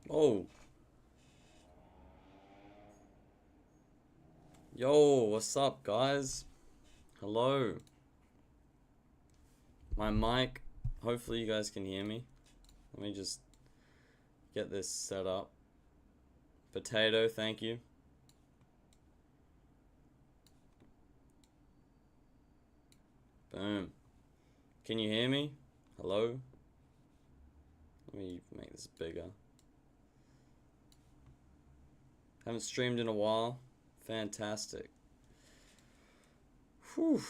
Oh, yo, what's up, guys? Hello. My mic. Hopefully, you guys can hear me. Let me just get this set up. Potato, thank you. Boom. Can you hear me? Hello? Let me make this bigger. Haven't streamed in a while. Fantastic. Whew.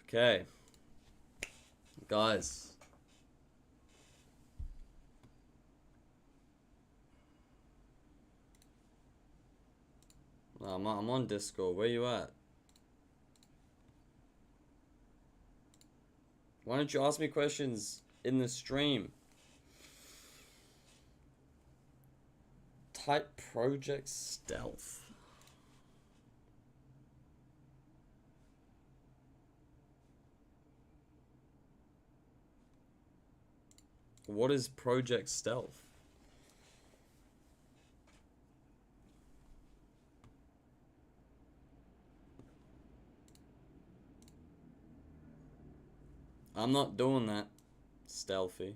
Okay. Guys. I'm on Discord. Where you at? Why don't you ask me questions in the stream? Type Project Stealth. What is Project Stealth? I'm not doing that. Stealthy.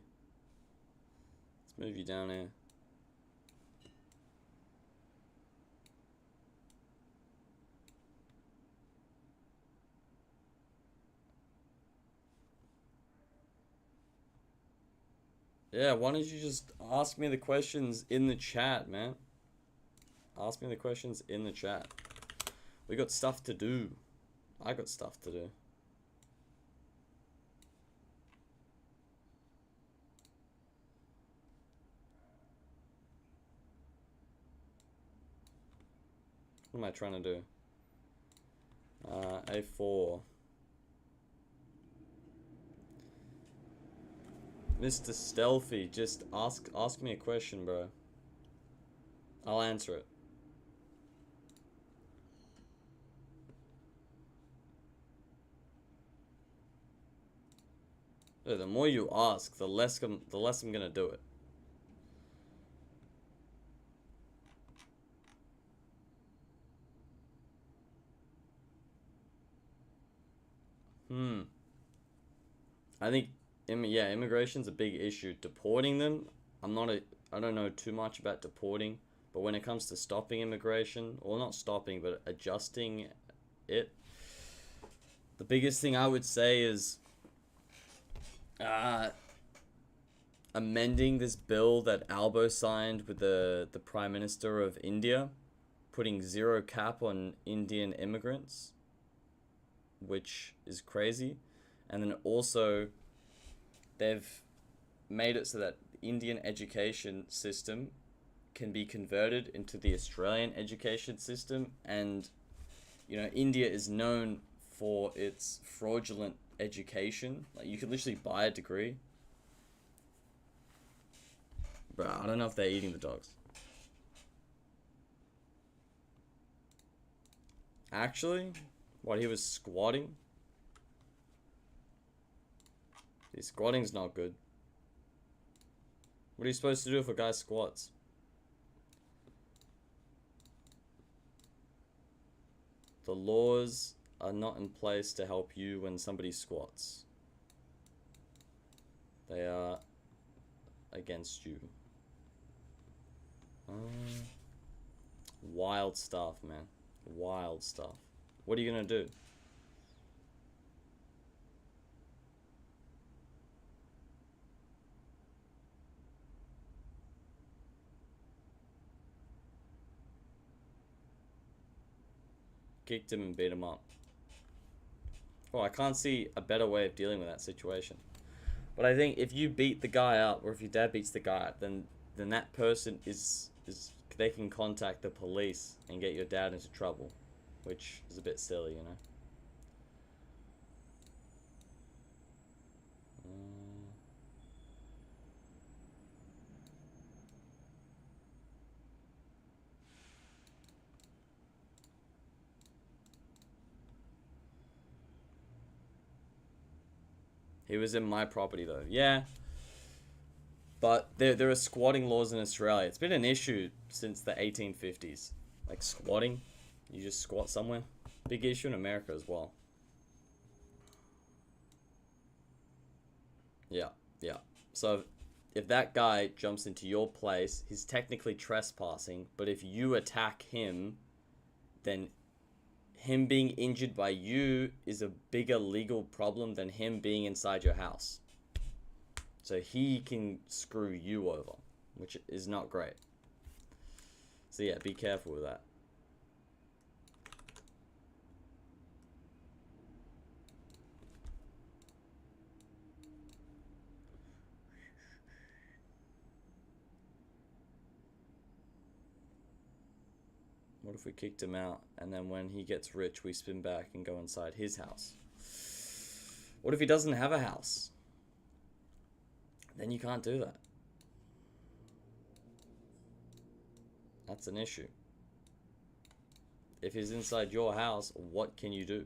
Let's move you down here. Yeah, why don't you just ask me the questions in the chat, man? Ask me the questions in the chat. We got stuff to do. I got stuff to do. What am I trying to do? A4. Mr. Stealthy, just ask me a question, bro. I'll answer it. Yeah, the more you ask, the less I'm gonna do it. I think, yeah, immigration's a big issue. Deporting them, I don't know too much about deporting, but when it comes to stopping immigration, or not stopping, but adjusting it, the biggest thing I would say is amending this bill that Albo signed with the Prime Minister of India, putting zero cap on Indian immigrants, which is crazy. And then also, they've made it so that the Indian education system can be converted into the Australian education system. And, you know, India is known for its fraudulent education. Like, you could literally buy a degree. Bro, I don't know if they're eating the dogs. Actually, what, he was squatting? See, squatting's not good. What are you supposed to do if a guy squats? The laws are not in place to help you when somebody squats. They are against you. Wild stuff, man. Wild stuff. What are you gonna do? Kicked him and beat him up. Well, I can't see a better way of dealing with that situation. But I think if you beat the guy up, or if your dad beats the guy up, then that person is they can contact the police and get your dad into trouble, which is a bit silly, you know. He was in my property though. Yeah. But there are squatting laws in Australia. It's been an issue since the 1850s. Like squatting, you just squat somewhere. Big issue in America as well. Yeah, yeah. So if that guy jumps into your place, he's technically trespassing. But if you attack him, then him being injured by you is a bigger legal problem than him being inside your house. So he can screw you over, which is not great. So yeah, be careful with that. What if we kicked him out, and then when he gets rich, we spin back and go inside his house? What if he doesn't have a house? Then you can't do that. That's an issue. If he's inside your house, what can you do?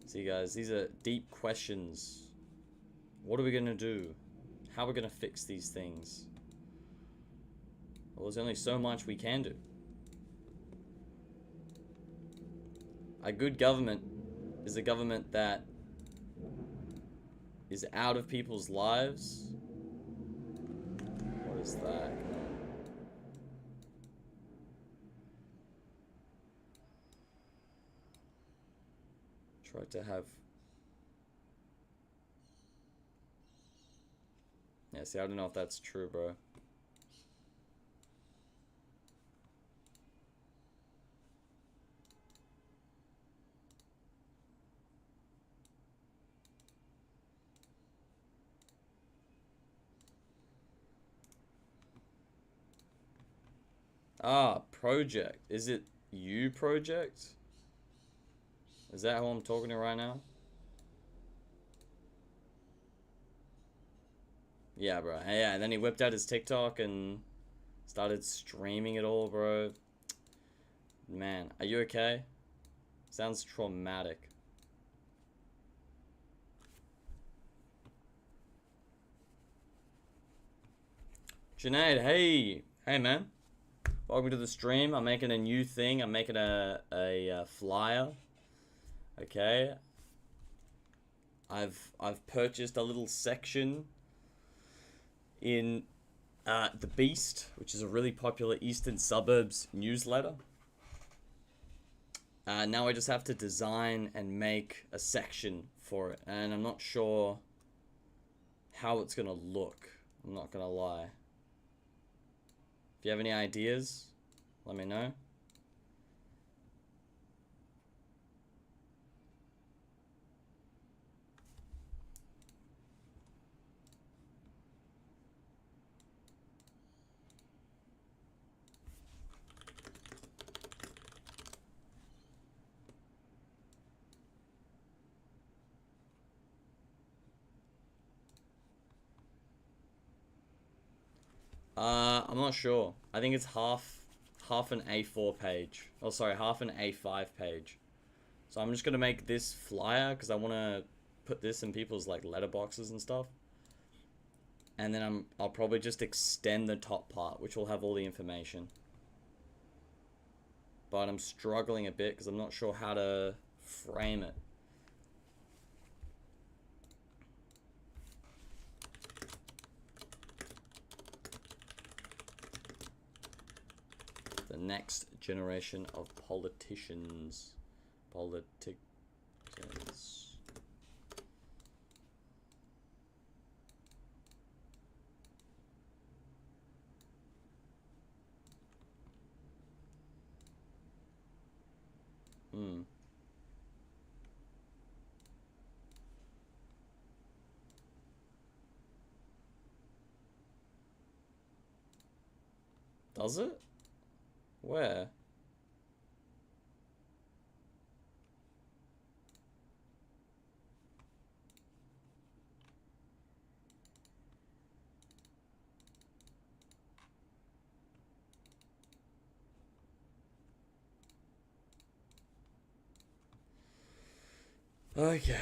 See guys, these are deep questions. What are we gonna do? How are we gonna fix these things? Well, there's only so much we can do. A good government is a government that is out of people's lives. What is that? Try to have... Yeah, see, I don't know if that's true, bro. Ah, project. Is it you, project? Is that who I'm talking to right now? Yeah, bro. Yeah, and then he whipped out his TikTok and started streaming it all, bro. Man, are you okay? Sounds traumatic. Junaid, hey. Hey, man. Welcome to the stream. I'm making a new thing. I'm making a flyer. Okay. I've purchased a little section in The Beast, which is a really popular Eastern Suburbs newsletter. Now I just have to design and make a section for it, and I'm not sure how it's gonna look. I'm not gonna lie. If you have any ideas, let me know. I'm not sure. I think it's half an A4 page. Oh, sorry, half an A5 page. So I'm just gonna make this flyer because I want to put this in people's like letterboxes and stuff. And then I'll probably just extend the top part, which will have all the information. But I'm struggling a bit because I'm not sure how to frame it. The next generation of politicians. Politicians. Does it? Where? Okay.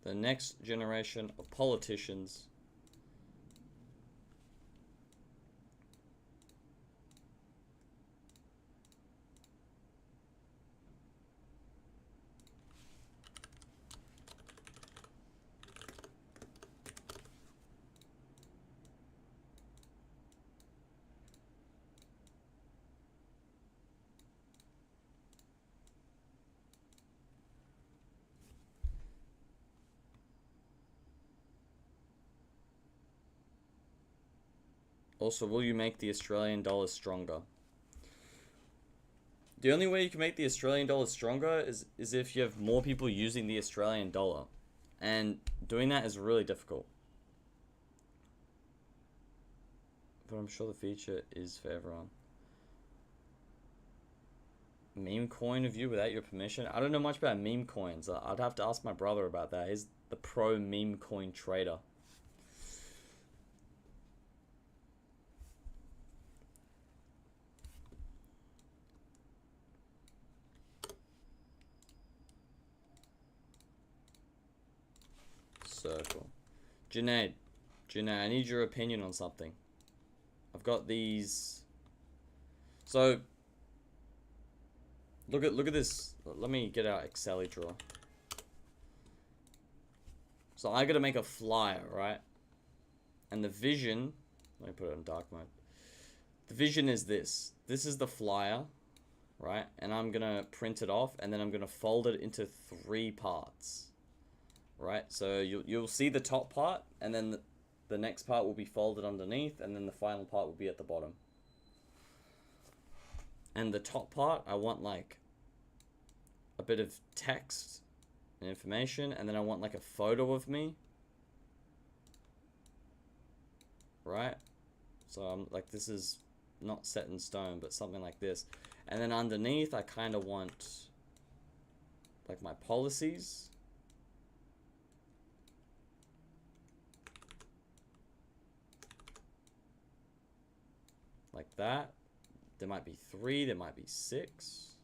The next generation of politicians. Also, will you make the Australian dollar stronger? The only way you can make the Australian dollar stronger is if you have more people using the Australian dollar. And doing that is really difficult. But I'm sure the feature is for everyone. Meme coin of you without your permission? I don't know much about meme coins. I'd have to ask my brother about that. He's the pro meme coin trader. Circle. Junaid, I need your opinion on something. I've got these. So look at this. Let me get out Excel drawer. So I gotta make a flyer, right? And the vision, let me put it in dark mode. The vision is this. This is the flyer, right? And I'm gonna print it off, and then I'm gonna fold it into 3 parts. Right, so you'll see the top part, and then the next part will be folded underneath, and then the final part will be at the bottom. And the top part, I want like a bit of text and information, and then I want like a photo of me. Right, so I'm like, this is not set in stone, but something like this. And then underneath, I kind of want like my policies. Like that. There might be 3, there might be 6.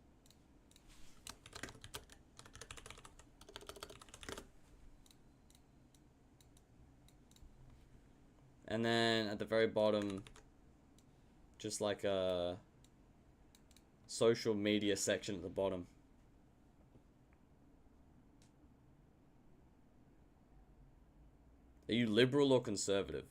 And then at the very bottom, just like a social media section at the bottom. Are you liberal or conservative?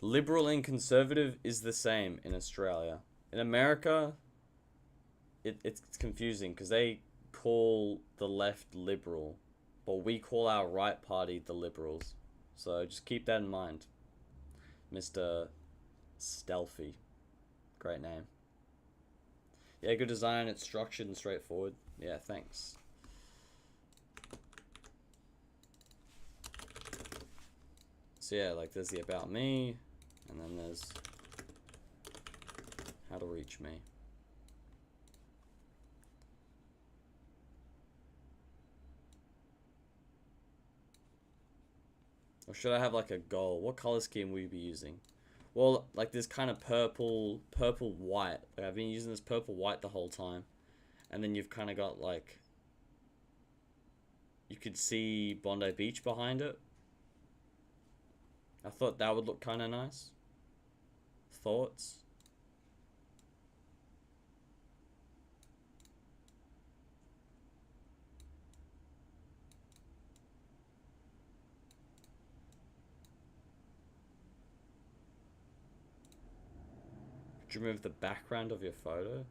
Liberal and conservative is the same in Australia. In America, it's confusing because they call the left liberal, but we call our right party the Liberals. So just keep that in mind, Mr. Stealthy. Great name. Yeah, good design. It's structured and straightforward. Yeah, thanks. So yeah, like there's the about me, and then there's how to reach me. Or should I have like a goal? What color scheme will you be using? Well, like this kind of purple white. Like I've been using this purple white the whole time. And then you've kind of got like, you could see Bondi Beach behind it. I thought that would look kind of nice. Thoughts? Could you remove the background of your photo?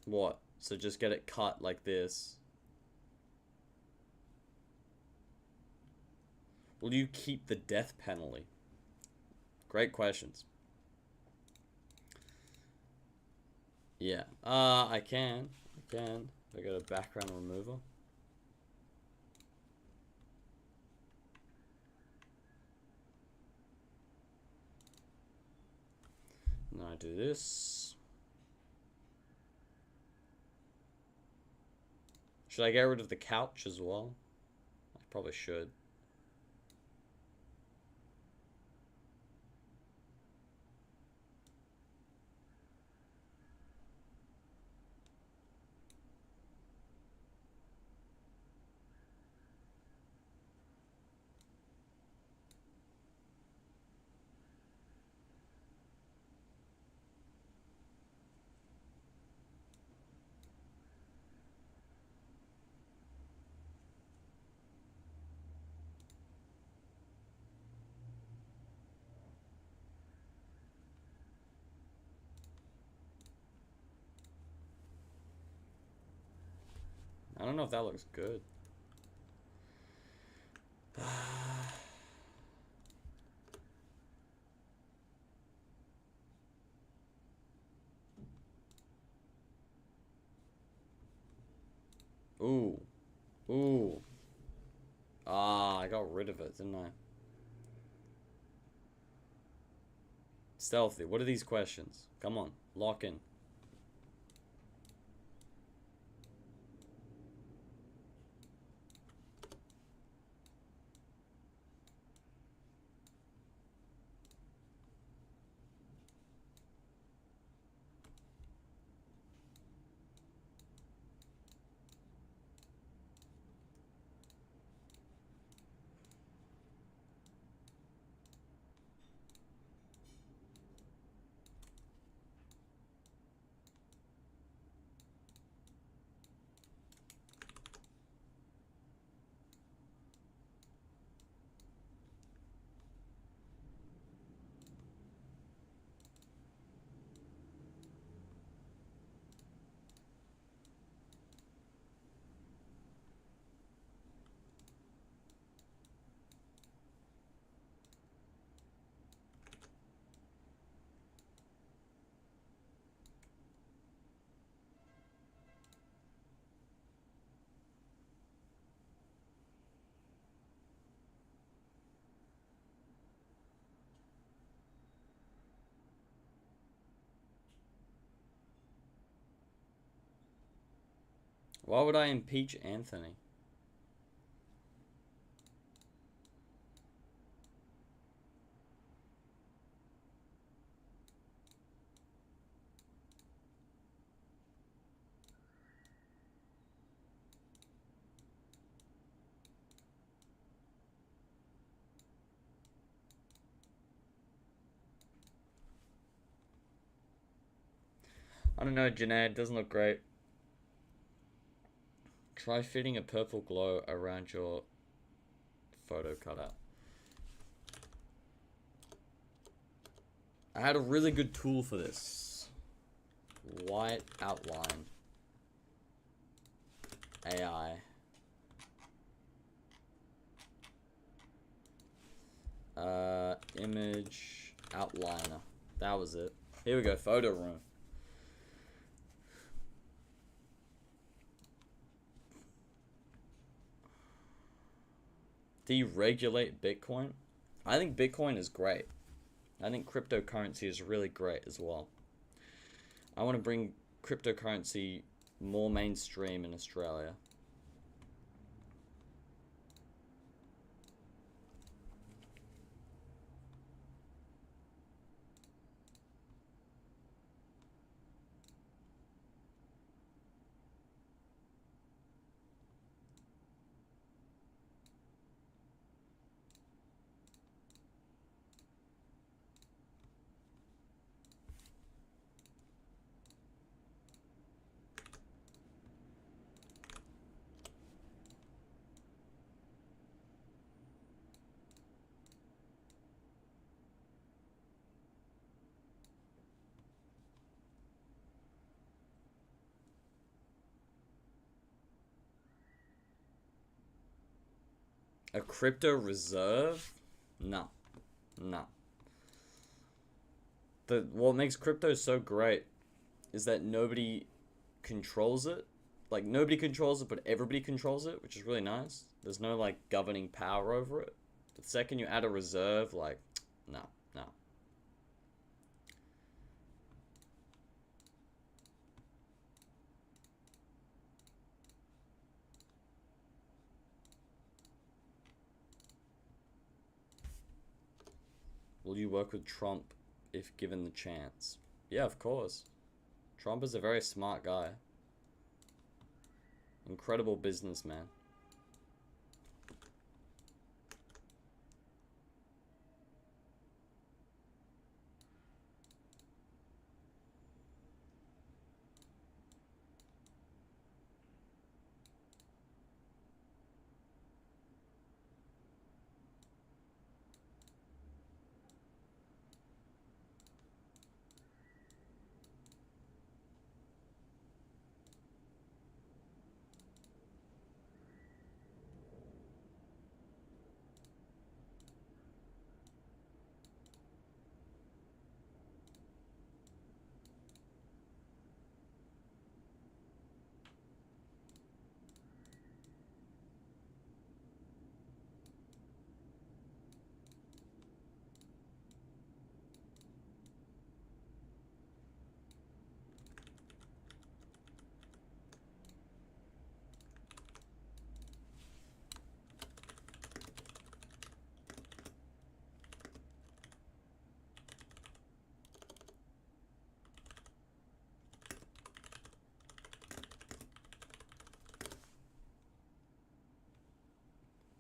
What? So just get it cut like this. Will you keep the death penalty? Great questions. Yeah. I can. I got a background remover. do this. Should I get rid of the couch as well? I probably should. I don't know if that looks good. Ooh. Ooh. Ah, I got rid of it, didn't I? Stealthy. What are these questions? Come on. Lock in. Why would I impeach Anthony? I don't know, Janae. It doesn't look great. Try fitting a purple glow around your photo cutout. I had a really good tool for this. White outline. AI. Image outliner. That was it. Here we go, photo room. Deregulate Bitcoin. I think Bitcoin is great. I think cryptocurrency is really great as well. I want to bring cryptocurrency more mainstream in Australia. A crypto reserve? No. No. What makes crypto so great is that nobody controls it. Like, nobody controls it, but everybody controls it, which is really nice. There's no, like, governing power over it. The second you add a reserve, like, no, no. Will you work with Trump if given the chance? Yeah, of course. Trump is a very smart guy. Incredible businessman.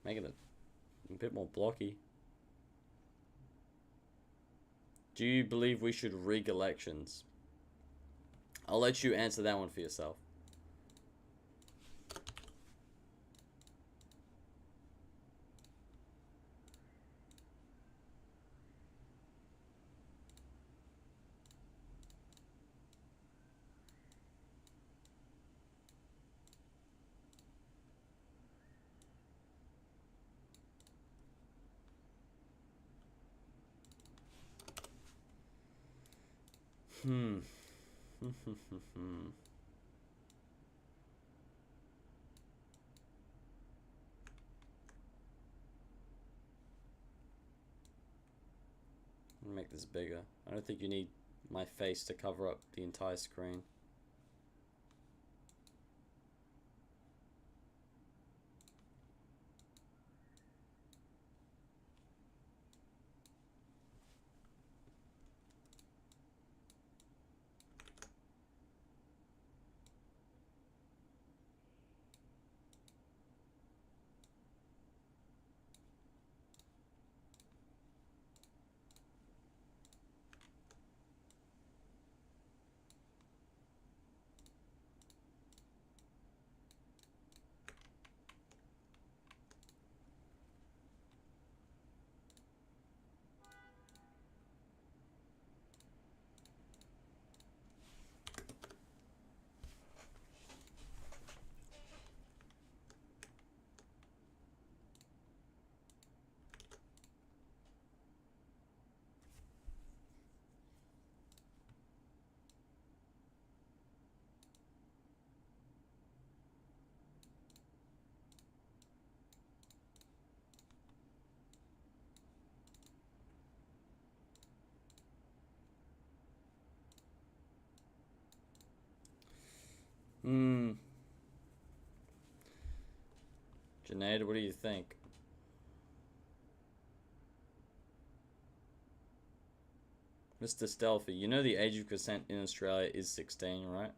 Making it a bit more blocky. Do you believe we should rig elections? I'll let you answer that one for yourself. Hmm. Make this bigger. I don't think you need my face to cover up the entire screen. Hmm. Junaid, what do you think? Mr. Stelfy, you know the age of consent in Australia is 16, right?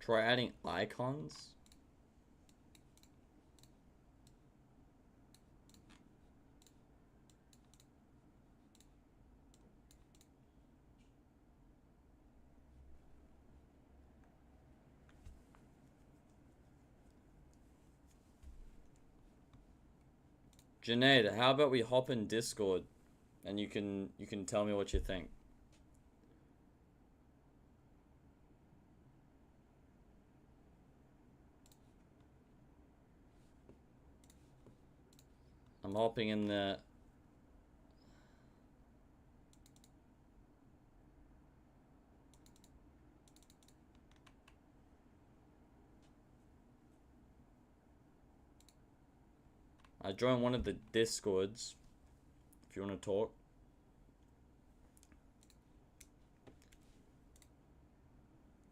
Try adding icons. Junaid, how about we hop in Discord and you can tell me what you think. I'm hopping in there. I joined one of the Discords if you want to talk.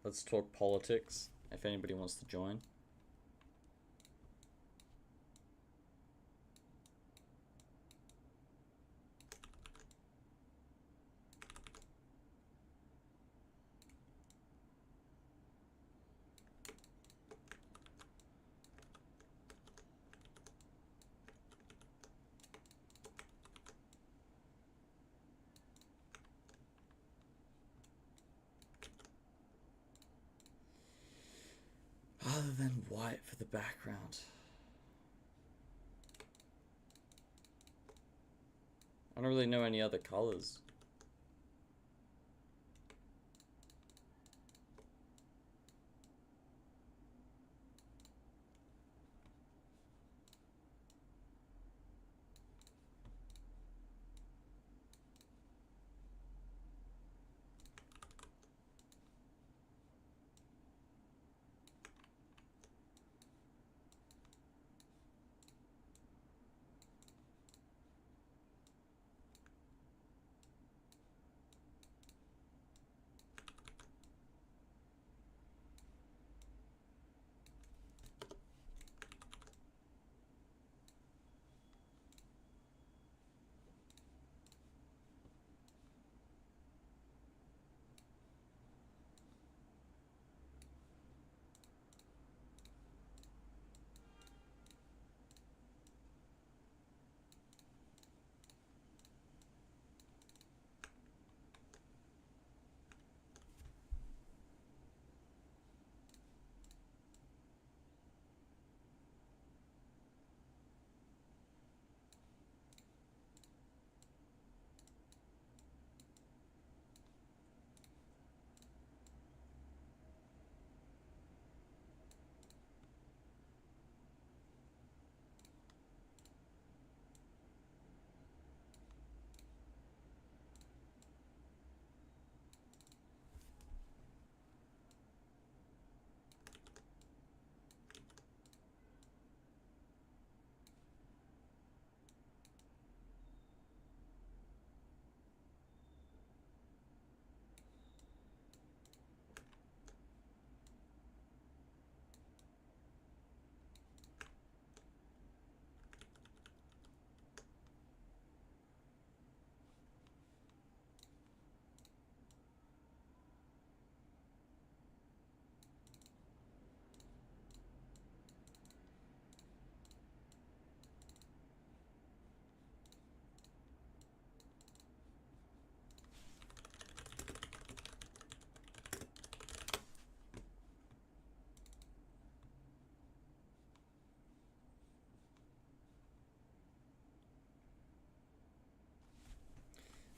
Let's talk politics if anybody wants to join. Other than white for the background. I don't really know any other colors.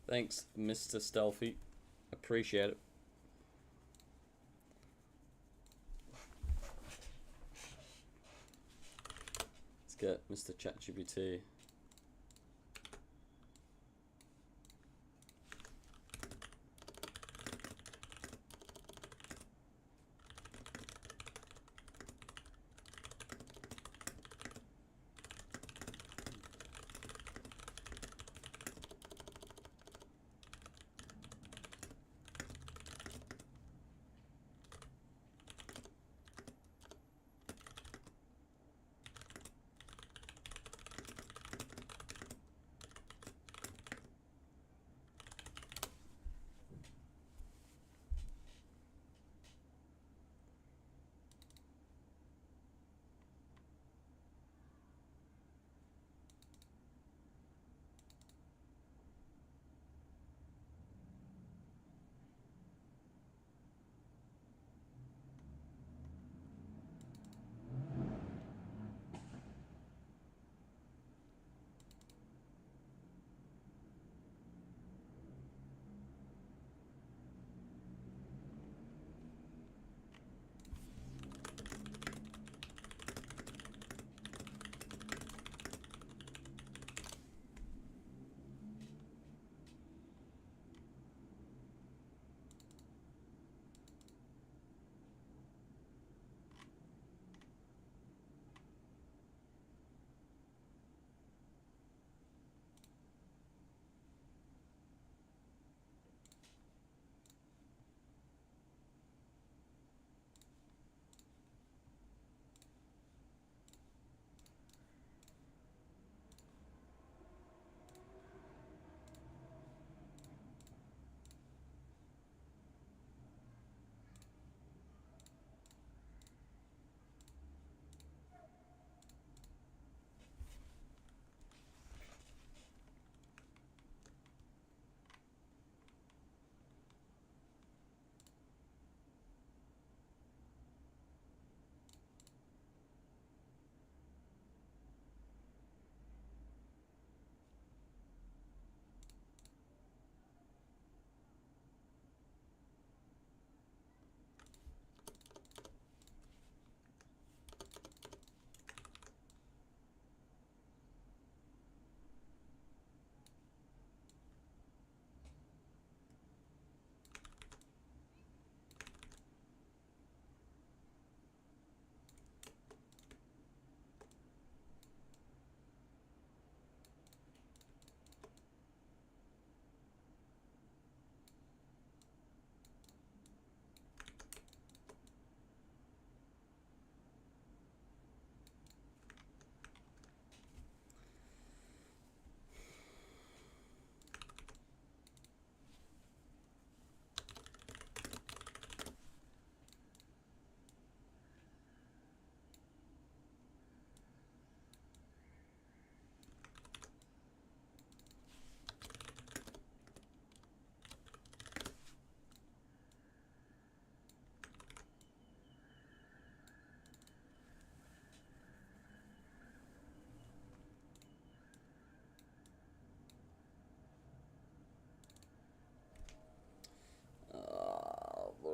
Thanks, Mr. Stealthy. Appreciate it. Let's get Mr. ChatGPT.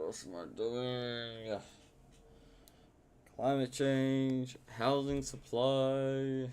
else am I doing? Climate change, housing supply.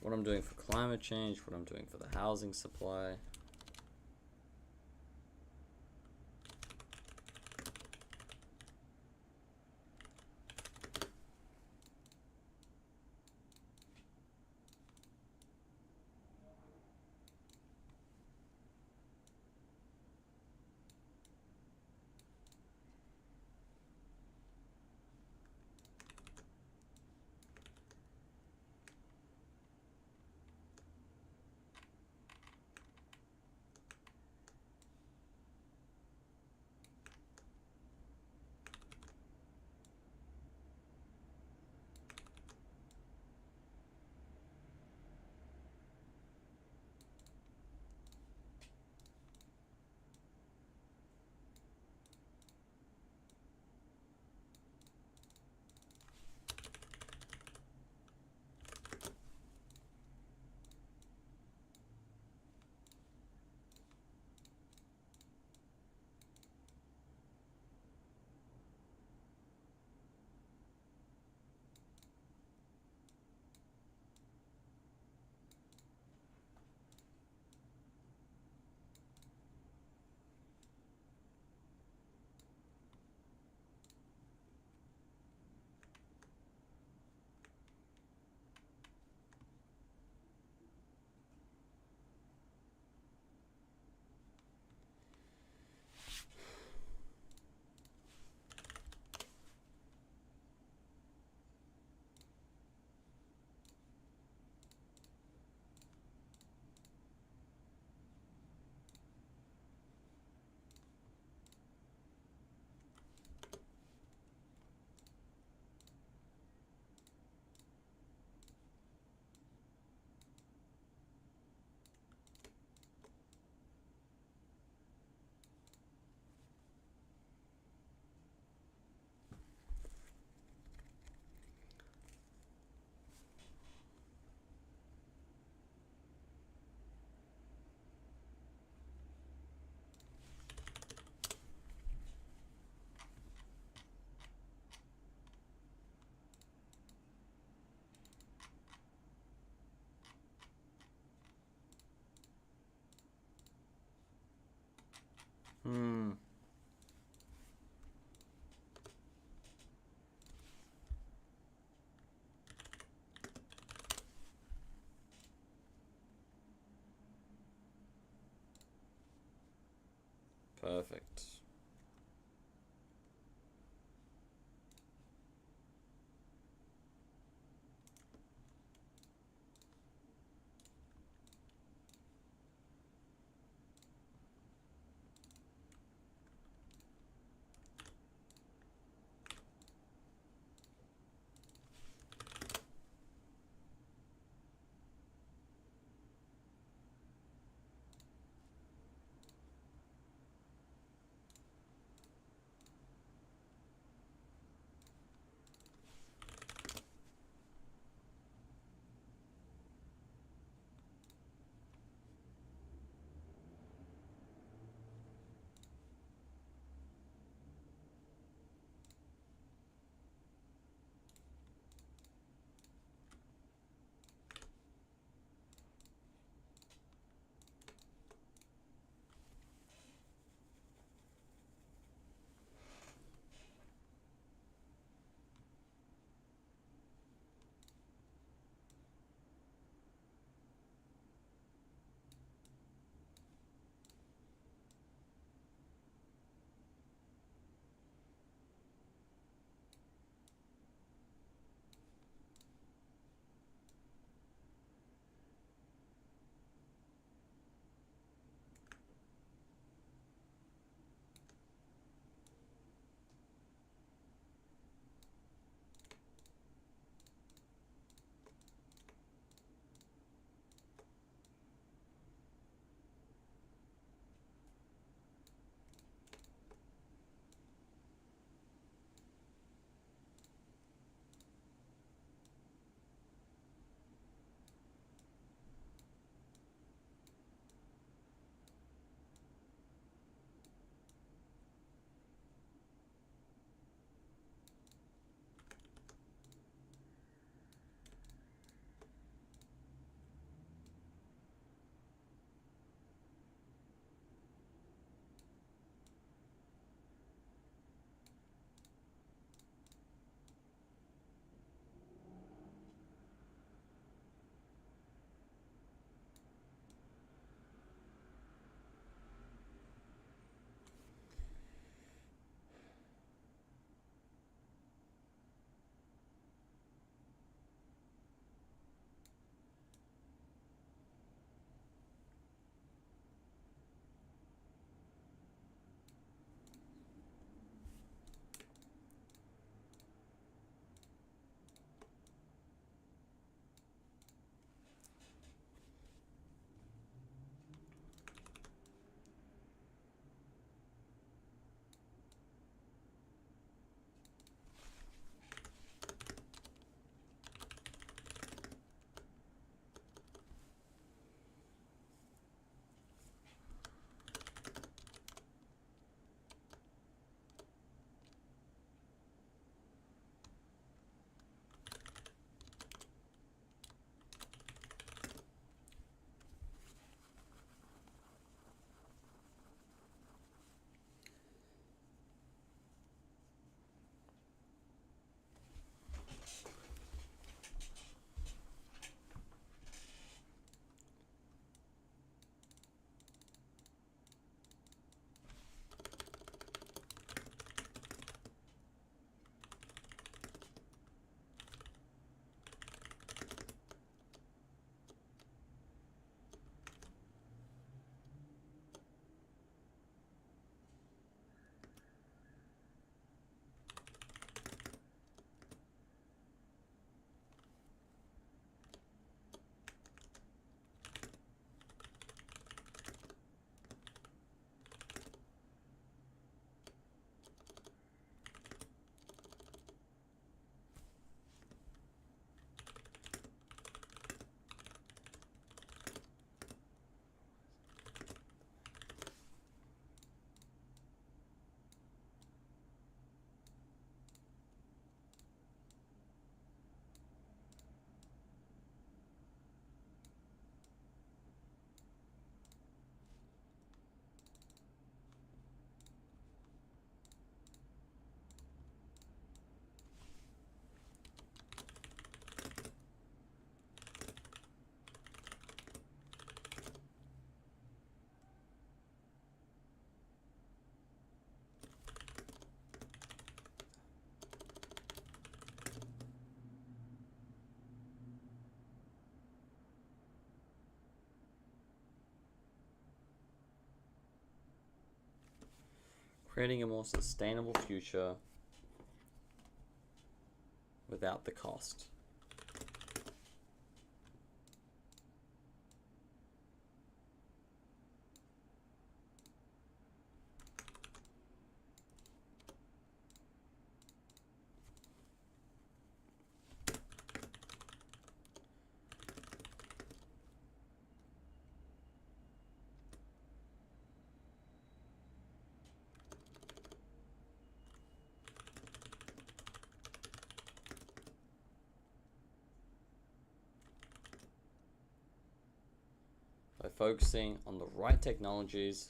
What I'm doing for climate change, what I'm doing for the housing supply. Perfect. Creating a more sustainable future without the cost. By focusing on the right technologies,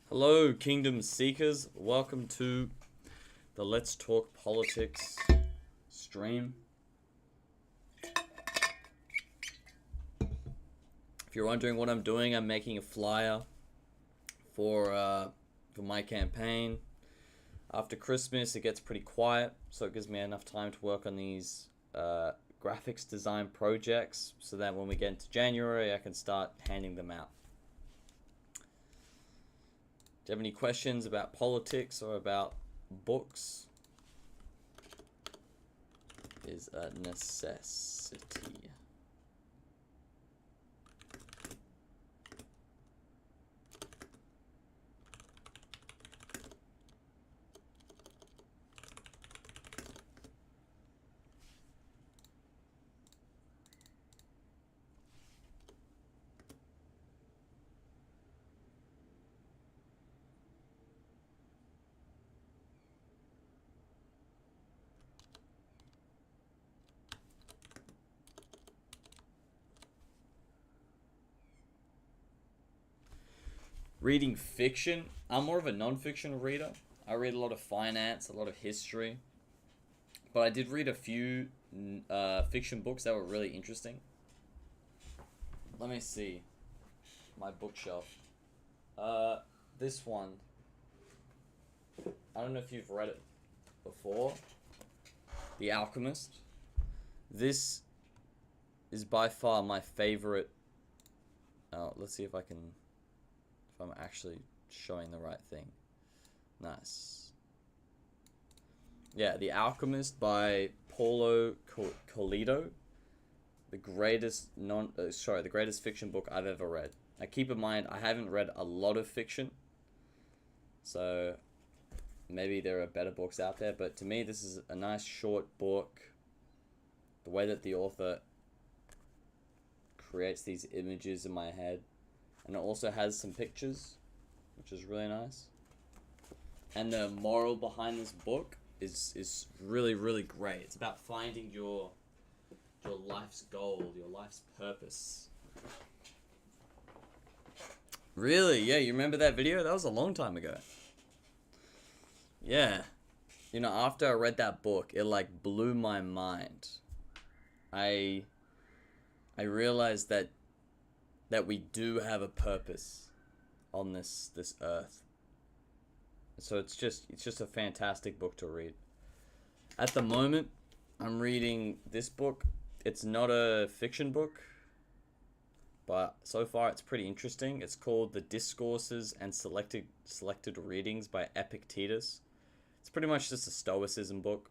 hello, Kingdom Seekers. Welcome to the Let's Talk Politics stream. If you're wondering what I'm doing, I'm making a flyer for my campaign. After Christmas, it gets pretty quiet, so it gives me enough time to work on these graphics design projects so that when we get into January, I can start handing them out. Do you have any questions about politics or about books? Is a necessity. Reading fiction, I'm more of a non-fiction reader. I read a lot of finance, a lot of history. But I did read a few fiction books that were really interesting. Let me see my bookshelf. This one, I don't know if you've read it before. The Alchemist. This is by far my favorite. Let's see if I'm actually showing the right thing. Nice. Yeah, The Alchemist by Paulo Coelho. The greatest the greatest fiction book I've ever read. Now keep in mind, I haven't read a lot of fiction, so maybe there are better books out there, but to me this is a nice short book. The way that the author creates these images in my head, and it also has some pictures, which is really nice. And the moral behind this book is really, really great. It's about finding your life's goal, your life's purpose. Really? Yeah, you remember that video? That was a long time ago. Yeah. You know, after I read that book, it like blew my mind. I realized that we do have a purpose on this earth. So it's just a fantastic book to read. At the moment, I'm reading this book. It's not a fiction book, but so far it's pretty interesting. It's called The Discourses and Selected Readings by Epictetus. It's pretty much just a Stoicism book.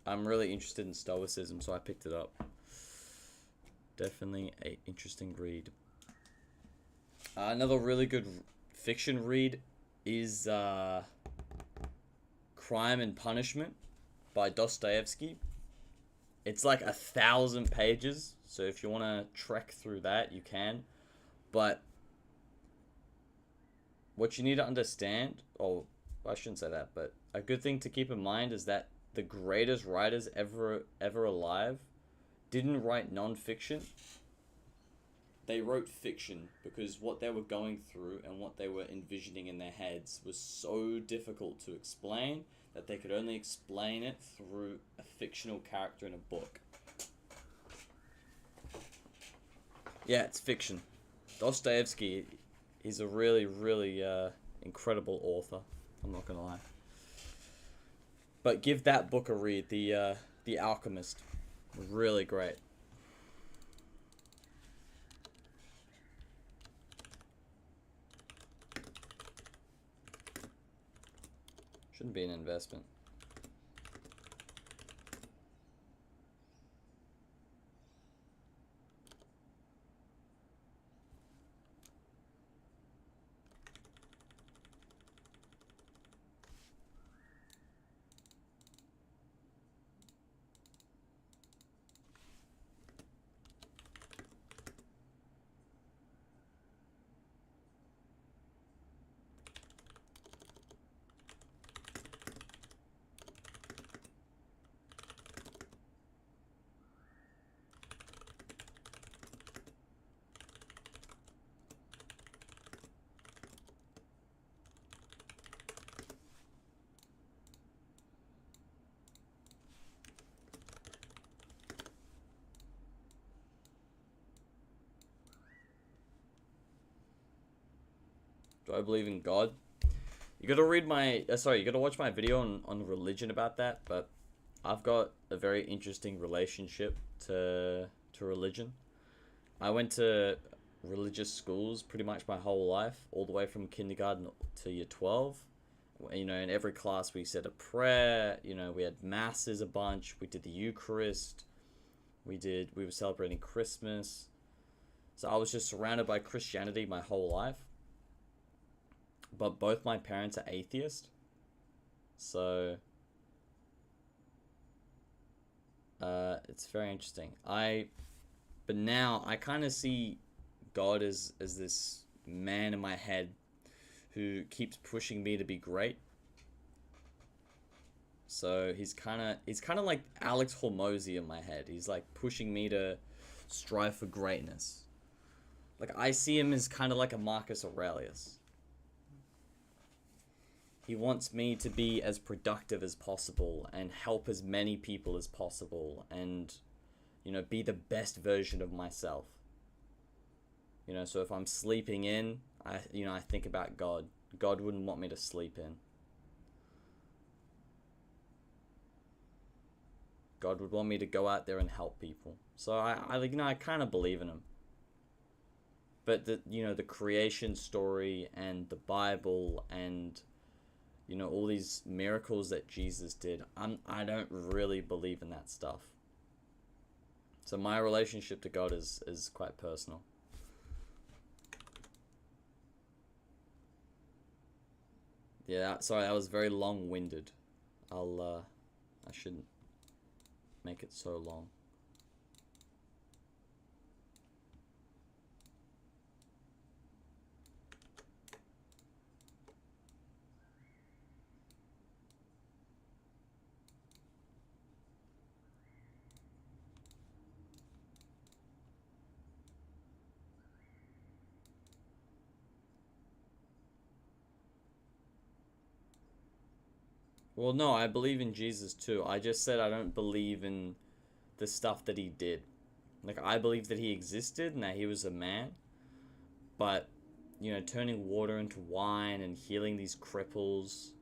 I'm really interested in Stoicism, so I picked it up. Definitely an interesting read. Another really good fiction read is Crime and Punishment by Dostoevsky. It's like 1,000 pages, so if you want to trek through that, you can. But what you need to understand, or I shouldn't say that, but a good thing to keep in mind is that the greatest writers ever alive didn't write non-fiction. They wrote fiction because what they were going through and what they were envisioning in their heads was so difficult to explain that they could only explain it through a fictional character in a book. Yeah, it's fiction. Dostoevsky, he's a really, really incredible author. I'm not gonna lie. But give that book a read. The Alchemist, really great. Shouldn't be an investment. Do I believe in God? You gotta read my, you gotta watch my video on religion about that, but I've got a very interesting relationship to religion. I went to religious schools pretty much my whole life, all the way from kindergarten to year 12. You know, in every class we said a prayer, you know, we had masses a bunch, we did the Eucharist, we were celebrating Christmas. So I was just surrounded by Christianity my whole life. But both my parents are atheist. So it's very interesting. But now I kind of see God as this man in my head who keeps pushing me to be great. So he's kind of like Alex Hormozy in my head. He's like pushing me to strive for greatness. Like I see him as kind of like a Marcus Aurelius. He wants me to be as productive as possible and help as many people as possible and, you know, be the best version of myself. You know, so if I'm sleeping in, I think about God. God wouldn't want me to sleep in. God would want me to go out there and help people. So I kind of believe in him. But the creation story and the Bible and, you know, all these miracles that Jesus did, I don't really believe in that stuff. So my relationship to God is quite personal. Yeah, sorry, that was very long-winded. I shouldn't make it so long. Well, no, I believe in Jesus too. I just said I don't believe in the stuff that he did. Like, I believe that he existed and that he was a man. But, you know, turning water into wine and healing these cripples,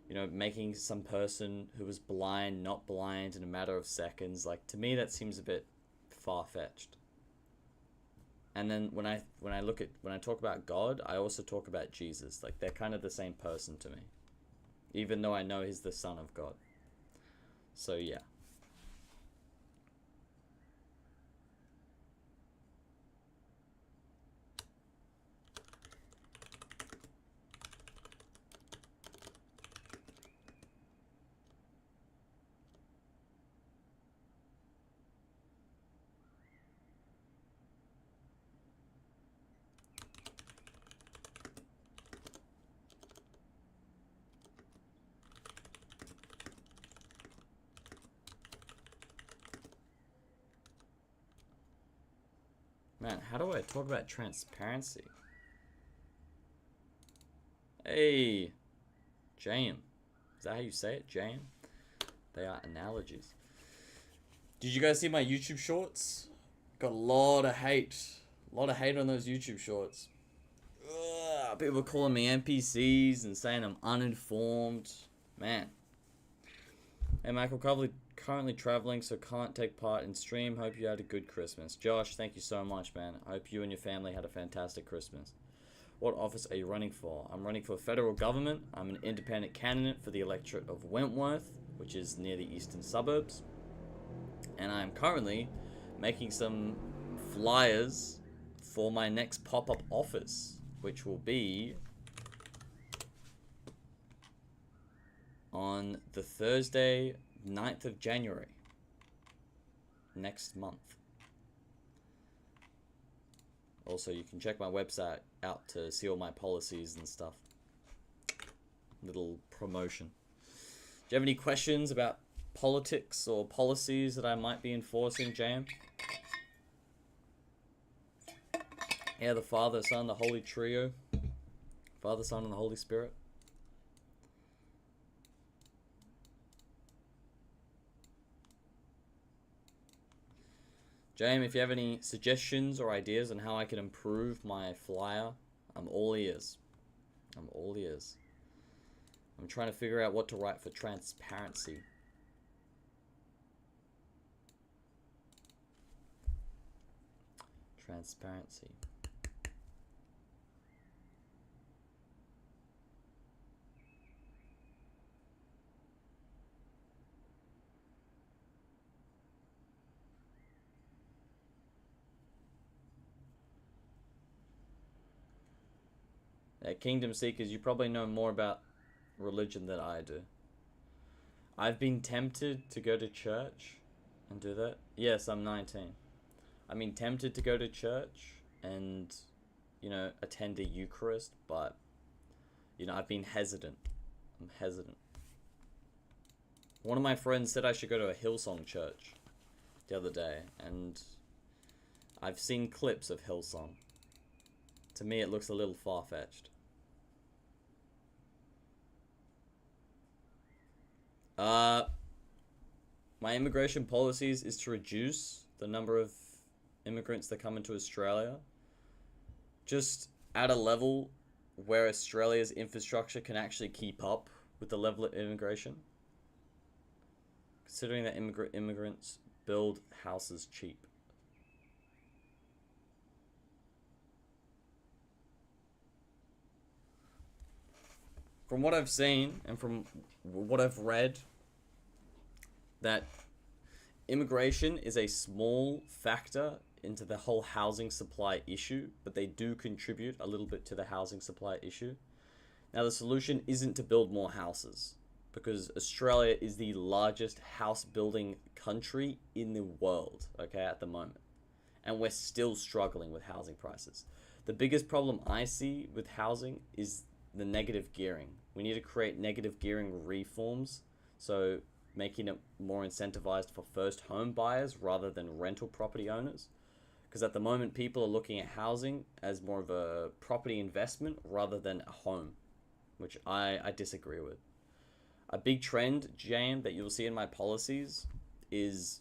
you know, making some person who was blind not blind in a matter of seconds, like, to me that seems a bit far-fetched. And then when I talk about God, I also talk about Jesus. Like, they're kind of the same person to me, even though I know he's the Son of God. So yeah. Man, how do I talk about transparency? Hey, jam. Is that how you say it? Jam? They are analogies. Did you guys see my YouTube shorts? Got a lot of hate. A lot of hate on those YouTube shorts. Ugh, people calling me NPCs and saying I'm uninformed. Man. Hey, Michael, currently traveling, so can't take part in stream. Hope you had a good Christmas. Josh, thank you so much, man. I hope you and your family had a fantastic Christmas. What office are you running for? I'm running for federal government. I'm an independent candidate for the electorate of Wentworth, which is near the eastern suburbs. And I'm currently making some flyers for my next pop-up office, which will be on the Thursday, 9th of January, next month. Also, you can check my website out to see all my policies and stuff. Little promotion. Do you have any questions about politics or policies that I might be enforcing, Jam? Yeah, the Father, Son, the Holy Trio. Father, Son, and the Holy Spirit. James, if you have any suggestions or ideas on how I can improve my flyer, I'm all ears. I'm all ears. I'm trying to figure out what to write for transparency. Transparency. Kingdom Seekers, you probably know more about religion than I do. I've been tempted to go to church and do that. Yes, I'm 19. I mean, tempted to go to church and, attend a Eucharist, but, I've been hesitant. I'm hesitant. One of my friends said I should go to a Hillsong church the other day, and I've seen clips of Hillsong. To me, it looks a little far-fetched. My immigration policies is to reduce the number of immigrants that come into Australia, just at a level where Australia's infrastructure can actually keep up with the level of immigration. Considering that immigrants build houses cheap. From what I've seen and from what I've read, that immigration is a small factor into the whole housing supply issue, but they do contribute a little bit to the housing supply issue. Now, the solution isn't to build more houses, because Australia is the largest house building country in the world, okay, at the moment. And we're still struggling with housing prices. The biggest problem I see with housing is the negative gearing. We need to create negative gearing reforms, so making it more incentivized for first home buyers rather than rental property owners. Because at the moment, people are looking at housing as more of a property investment rather than a home, which I disagree with. A big trend, Jane, that you'll see in my policies is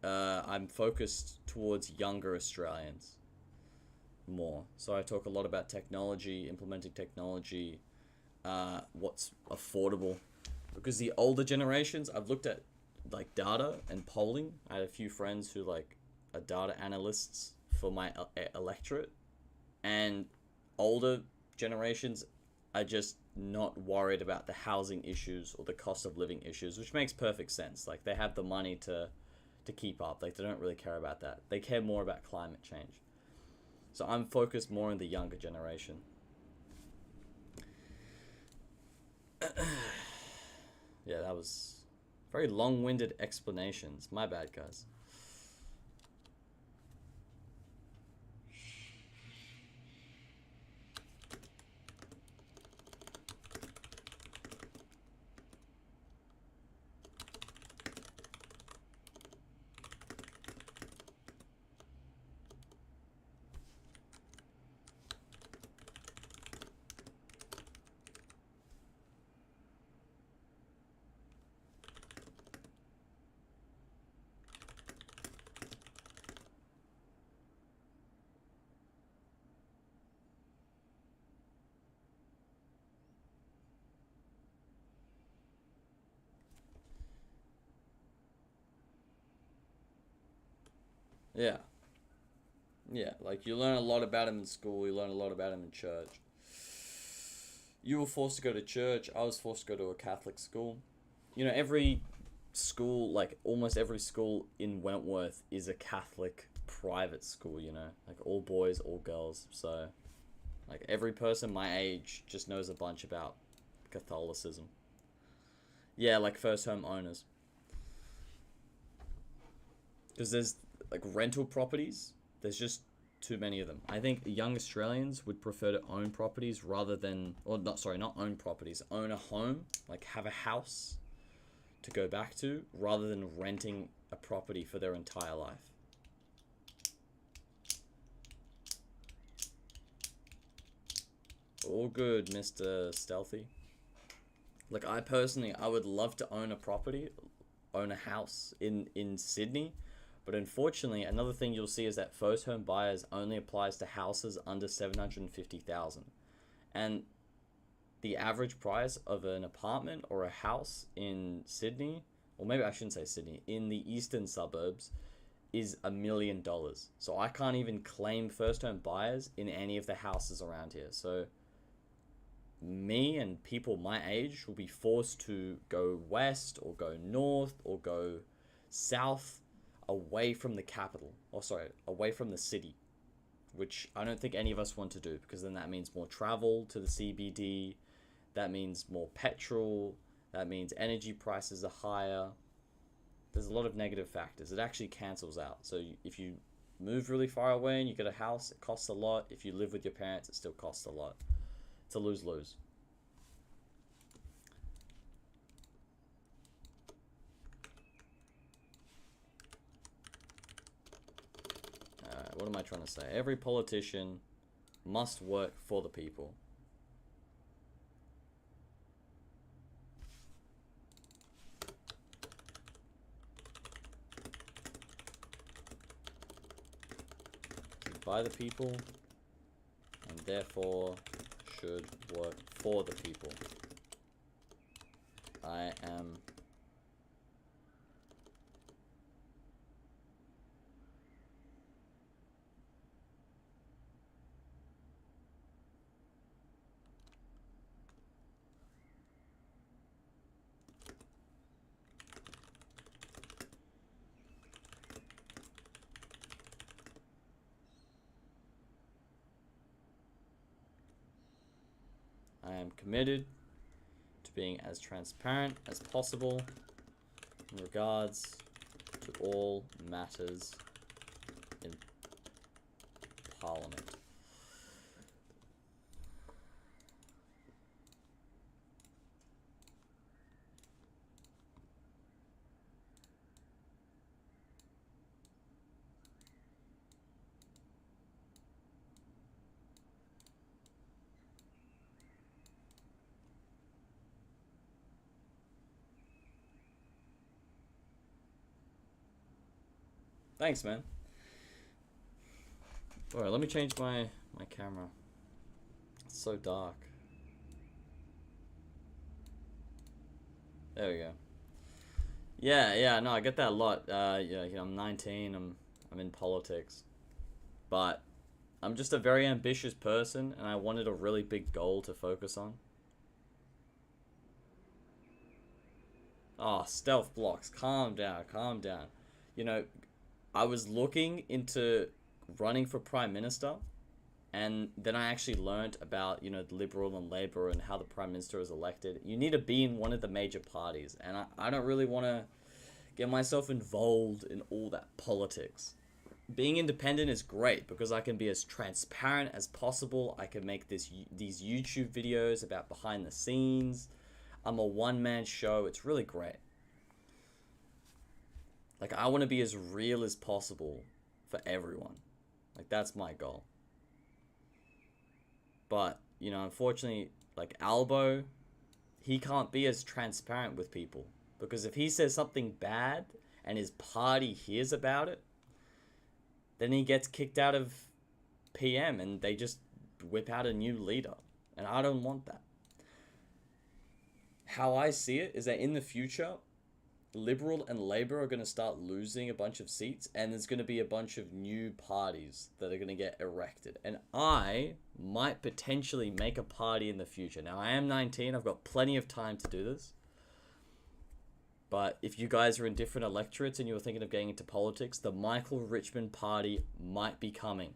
I'm focused towards younger Australians more. So I talk a lot about technology, implementing technology, what's affordable. Because the older generations, I've looked at like data and polling. I had a few friends who are data analysts for my electorate, and older generations are just not worried about the housing issues or the cost of living issues, which makes perfect sense. Like, they have the money to keep up. Like, they don't really care about that. They care more about climate change. So I'm focused more on the younger generation. Yeah, that was very long-winded explanations. My bad, guys. Yeah. Yeah, like, you learn a lot about him in school, you learn a lot about him in church. You were forced to go to church, I was forced to go to a Catholic school. Every school, like almost every school in Wentworth is a Catholic private school, like all boys, all girls. So, like, every person my age just knows a bunch about Catholicism. Yeah, like first home owners. Because there's like rental properties, there's just too many of them. I think young Australians would prefer to own properties rather than, or not, sorry, not own properties, own a home, like have a house to go back to, rather than renting a property for their entire life. All good, Mr. Stealthy. Like, I would love to own a property, own a house in Sydney. But unfortunately, another thing you'll see is that first home buyers only applies to houses under 750,000. And the average price of an apartment or a house in Sydney, or maybe I shouldn't say Sydney, in the eastern suburbs, is $1 million. So I can't even claim first home buyers in any of the houses around here. So me and people my age will be forced to go west or go north or go south away from the capital. Or sorry, away from the city. Which I don't think any of us want to do, because then that means more travel to the CBD. That means more petrol. That means energy prices are higher. There's a lot of negative factors. It actually cancels out. So if you move really far away and you get a house, it costs a lot. If you live with your parents, it still costs a lot. It's a lose-lose. Alright, what am I trying to say? Every politician must work for the people. By the people, and therefore should work for the people. I am committed to being as transparent as possible in regards to all matters in Parliament. Thanks, man. Alright, let me change my camera. It's so dark. There we go. Yeah, no, I get that a lot. Yeah, I'm 19, I'm in politics. But I'm just a very ambitious person, and I wanted a really big goal to focus on. Oh, stealth blocks. Calm down, calm down. You know, I was looking into running for Prime Minister, and then I actually learned about, the Liberal and Labour and how the Prime Minister is elected. You need to be in one of the major parties, and I don't really want to get myself involved in all that politics. Being independent is great because I can be as transparent as possible. I can make these YouTube videos about behind the scenes. I'm a one-man show. It's really great. Like, I want to be as real as possible for everyone. Like, that's my goal. But, unfortunately, like, Albo, he can't be as transparent with people. Because if he says something bad and his party hears about it, then he gets kicked out of PM and they just whip out a new leader. And I don't want that. How I see it is that in the future, Liberal and Labour are going to start losing a bunch of seats, and there's going to be a bunch of new parties that are going to get erected. And I might potentially make a party in the future. Now, I am 19. I've got plenty of time to do this. But if you guys are in different electorates and you're thinking of getting into politics, the Michael Richmond Party might be coming.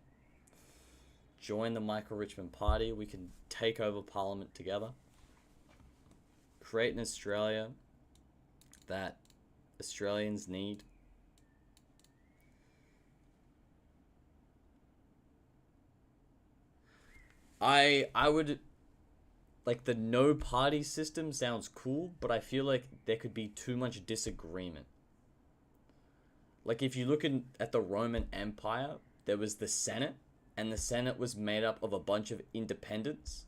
Join the Michael Richmond Party. We can take over Parliament together. Create an Australia that Australians need. I would, like, the no party system sounds cool, but I feel like there could be too much disagreement. Like, if you look at the Roman Empire, there was the Senate, and the Senate was made up of a bunch of independents.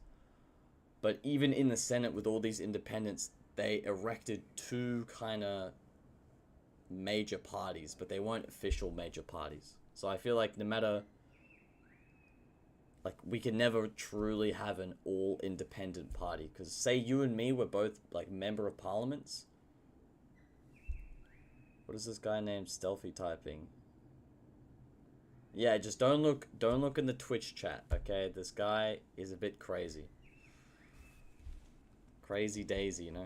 But even in the Senate with all these independents, they erected two kind of major parties, but they weren't official major parties. So I feel like no matter, like, we can never truly have an all independent party, because say you and me were both like member of parliaments. What is this guy named Stealthy typing? Yeah, just don't look in the Twitch chat, okay? This guy is a bit crazy. Crazy Daisy, you know?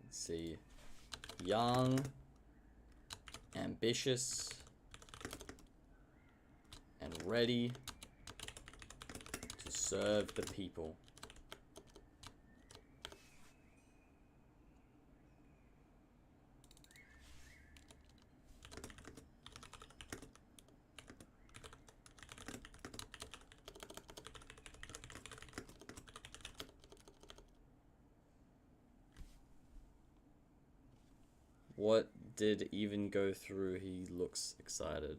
Let's see. Young, ambitious, and ready to serve the people. What did even go through? He looks excited.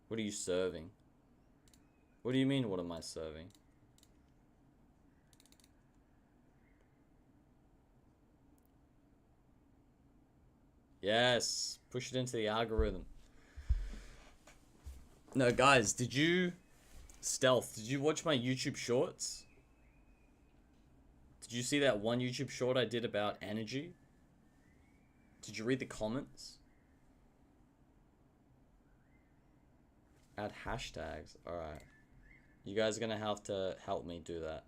What are you serving? What do you mean, what am I serving? Yes, push it into the algorithm. No, guys, did you... Stealth, did you watch my YouTube shorts? Did you see that one YouTube short I did about energy? Did you read the comments? Add hashtags. Alright. You guys are gonna have to help me do that.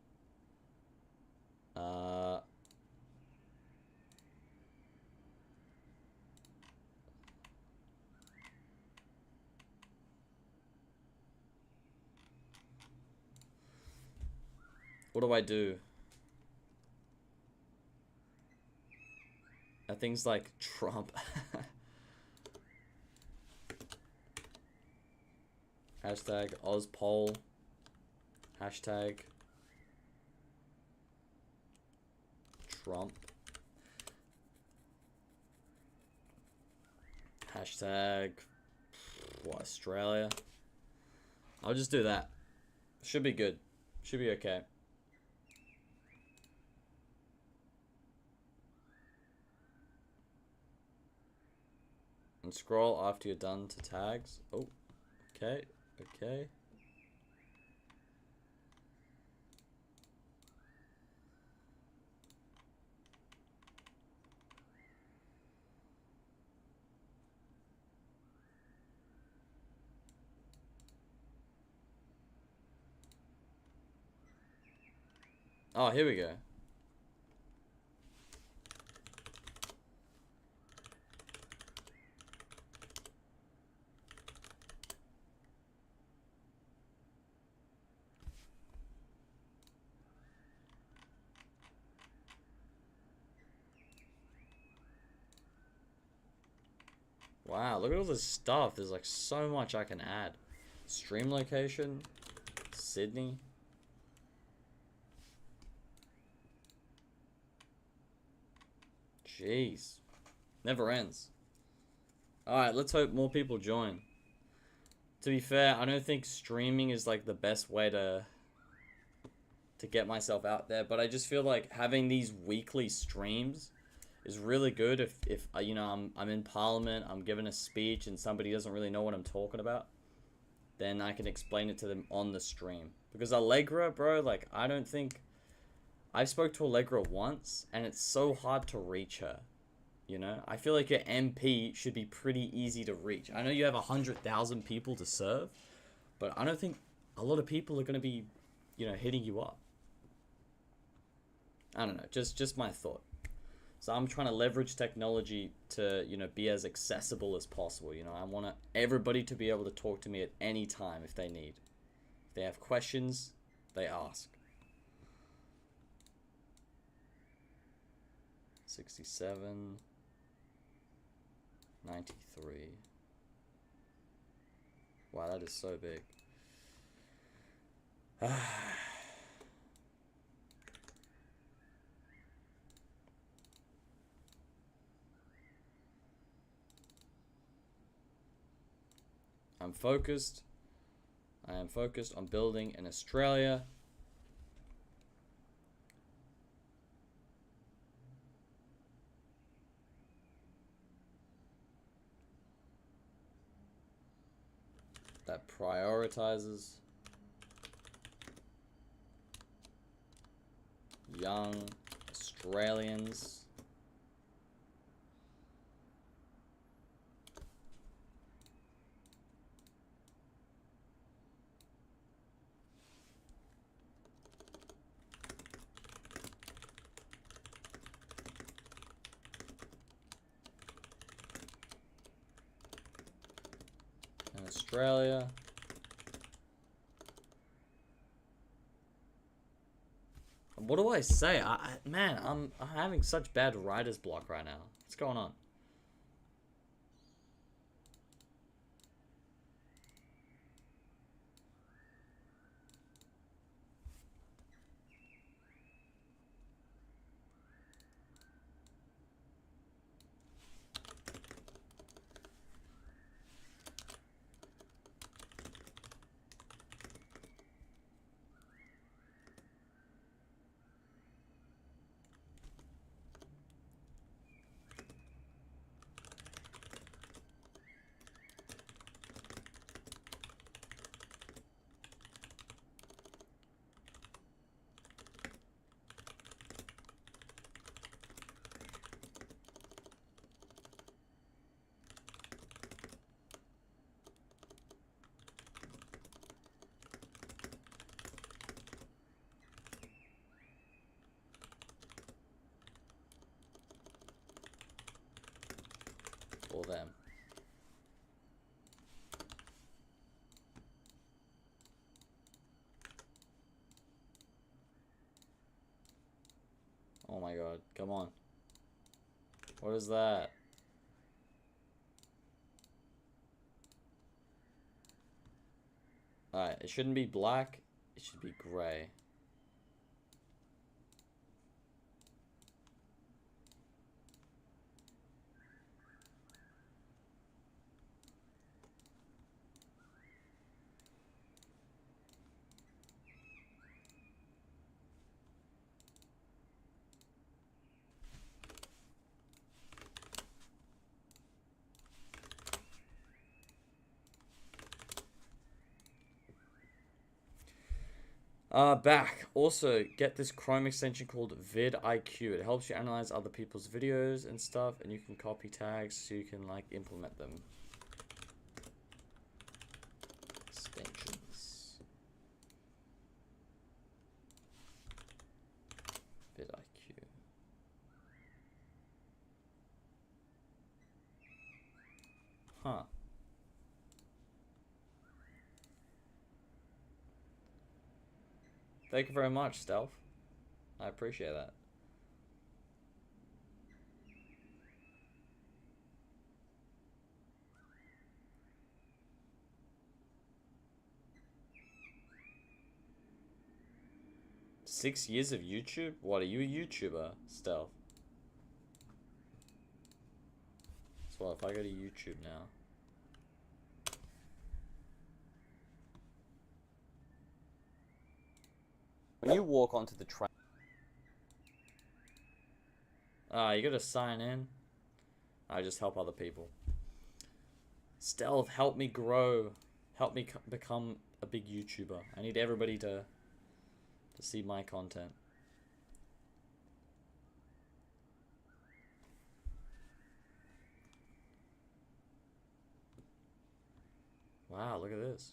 What do I do? Things like Trump. Hashtag auspol. Hashtag Trump. Hashtag what, Australia. I'll just do that. Should be good. Should be okay. And scroll after you're done to tags. Oh, okay, okay. Oh, here we go. Wow, look at all this stuff. There's like so much I can add. Stream location, Sydney. Jeez. Never ends. Alright, let's hope more people join. To be fair, I don't think streaming is like the best way to get myself out there, but I just feel like having these weekly streams is really good if you know, I'm in Parliament, I'm giving a speech and somebody doesn't really know what I'm talking about, then I can explain it to them on the stream. Because Allegra, bro, like, I don't think... I spoke to Allegra once, and it's so hard to reach her, you know? I feel like your MP should be pretty easy to reach. I know you have 100,000 people to serve, but I don't think a lot of people are going to be, you know, hitting you up. I don't know, just my thought. So I'm trying to leverage technology to, you know, be as accessible as possible. You know, I want everybody to be able to talk to me at any time if they need. If they have questions, they ask. 67. 93. Wow, that is so big. I'm focused. I am focused on building in Australia. That prioritizes young Australians. In Australia. What do I say? Man, I'm having such bad writer's block right now. What's going on? For them. Oh my god, come on. What is that? Alright, it shouldn't be black, it should be gray. Back. Also, get this Chrome extension called vidIQ. It helps you analyze other people's videos and stuff, and you can copy tags so you can like implement them. Extensions. vidIQ. Huh. Thank you very much, Stealth. I appreciate that. Six years of YouTube? What, are you a YouTuber, Stealth? So what, if I go to YouTube now? When you walk onto the train... you gotta sign in. I just help other people. Stealth, help me grow. Help me become a big YouTuber. I need everybody to see my content. Wow, look at this.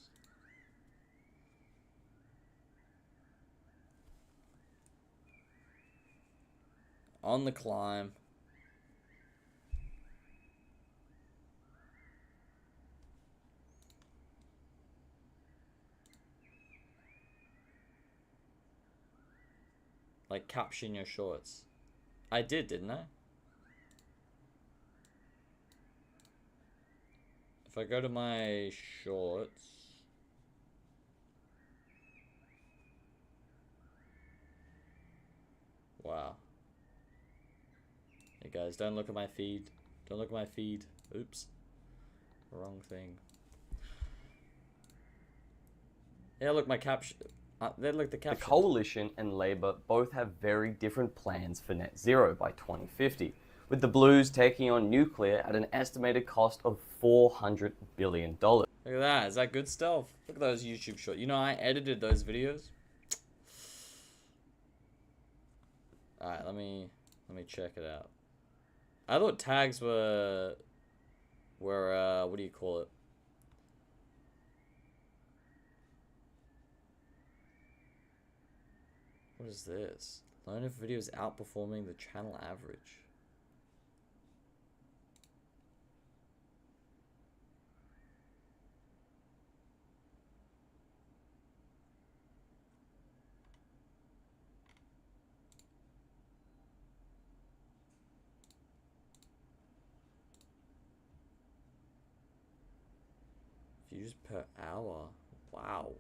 On the climb. Like, caption your shorts. I did, didn't I? If I go to my shorts... Wow. Hey guys, don't look at my feed. Don't look at my feed. Oops. Wrong thing. Yeah, look, my caption... look, the caption. The Coalition and Labour both have very different plans for net zero by 2050, with the Blues taking on nuclear at an estimated cost of $400 billion. Look at that. Is that good stuff? Look at those YouTube shorts. You know, I edited those videos. Alright, let me check it out. I thought tags were what do you call it? What is this? Learn if video is outperforming the channel average. Views per hour. Wow.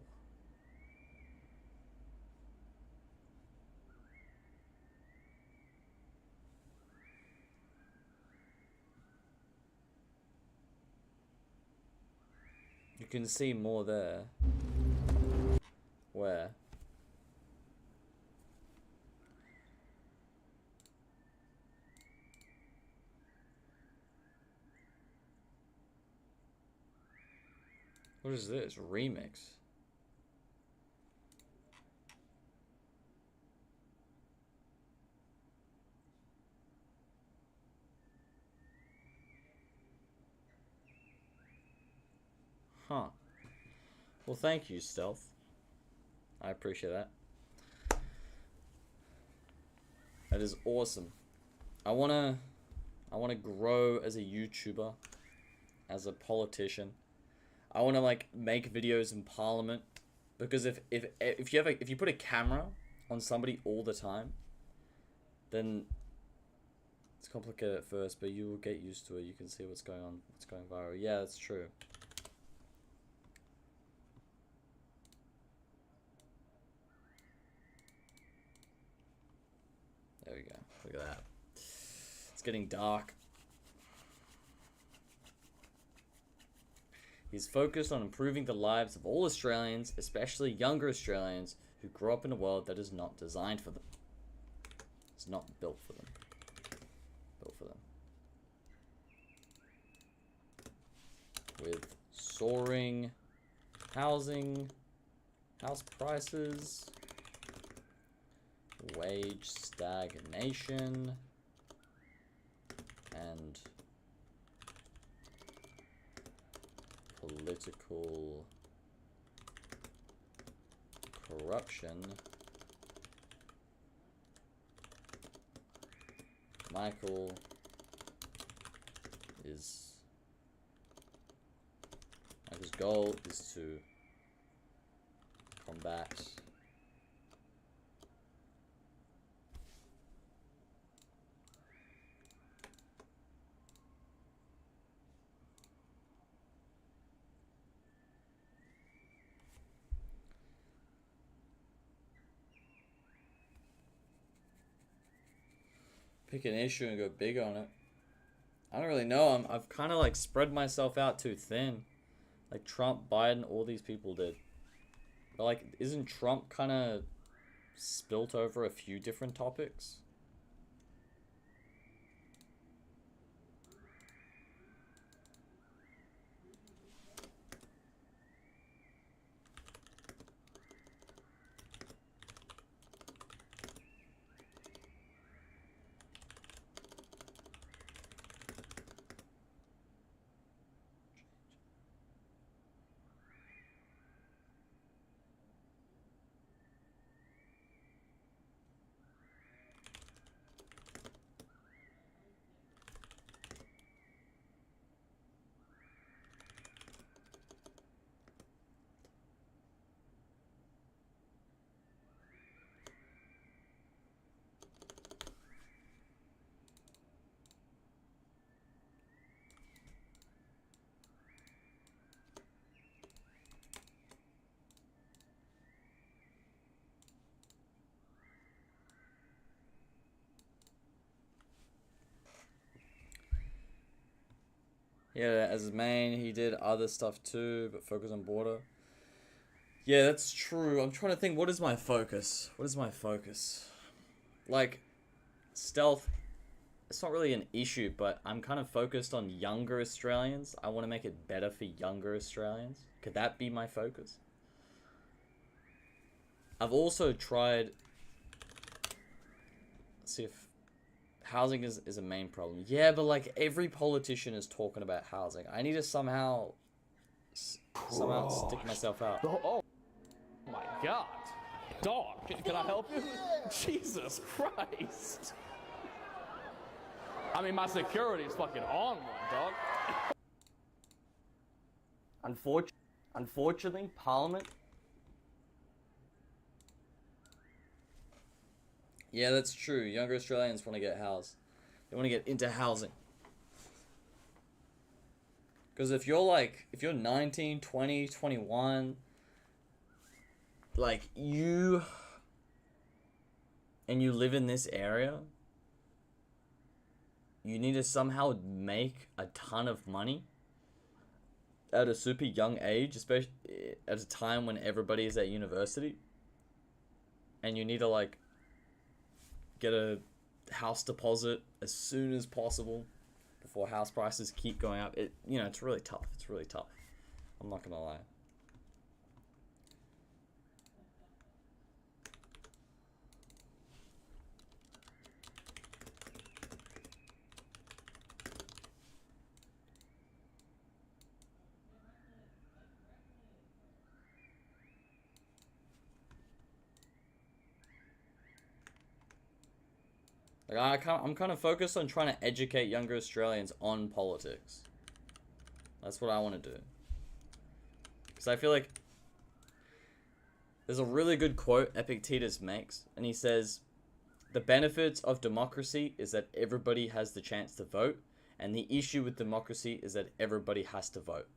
You can see more there. Where? What is this? Remix. Huh. Well, thank you, Stealth. I appreciate that. That is awesome. I wanna grow as a YouTuber, as a politician. I wanna like make videos in Parliament, because if you put a camera on somebody all the time, then it's complicated at first, but you will get used to it. You can see what's going on, what's going viral. Yeah, that's true. There we go. Look at that. It's getting dark. He's focused on improving the lives of all Australians, especially younger Australians who grew up in a world that is not designed for them. It's not built for them. Built for them. With soaring house prices, wage stagnation, and political corruption, Michael's goal is to combat pick an issue and go big on it. I don't really know. I've kind of like spread myself out too thin. Like Trump, Biden, all these people did. But like, isn't Trump kind of spilt over a few different topics? Yeah, as his main, he did other stuff too, but focus on border. Yeah, that's true. I'm trying to think, what is my focus? What is my focus? Like, stealth, it's not really an issue, but I'm kind of focused on younger Australians. I want to make it better for younger Australians. Could that be my focus? I've also tried see if housing is a main problem. Yeah, but like every politician is talking about housing. I need to somehow stick myself out. Oh my God. Dog, can I help you? Jesus Christ. I mean, my security is fucking on one, dog. Unfortunately, Parliament. Yeah, that's true. Younger Australians want to get housed. They want to get into housing. Because if you're 19, 20, 21, like you live in this area, you need to somehow make a ton of money at a super young age, especially at a time when everybody is at university. And you need to like get a house deposit as soon as possible before house prices keep going up. It's really tough. It's really tough. I'm not gonna lie. Like I'm kind of focused on trying to educate younger Australians on politics. That's what I want to do. Because I feel like there's a really good quote Epictetus makes, and he says, "The benefits of democracy is that everybody has the chance to vote, and the issue with democracy is that everybody has to vote."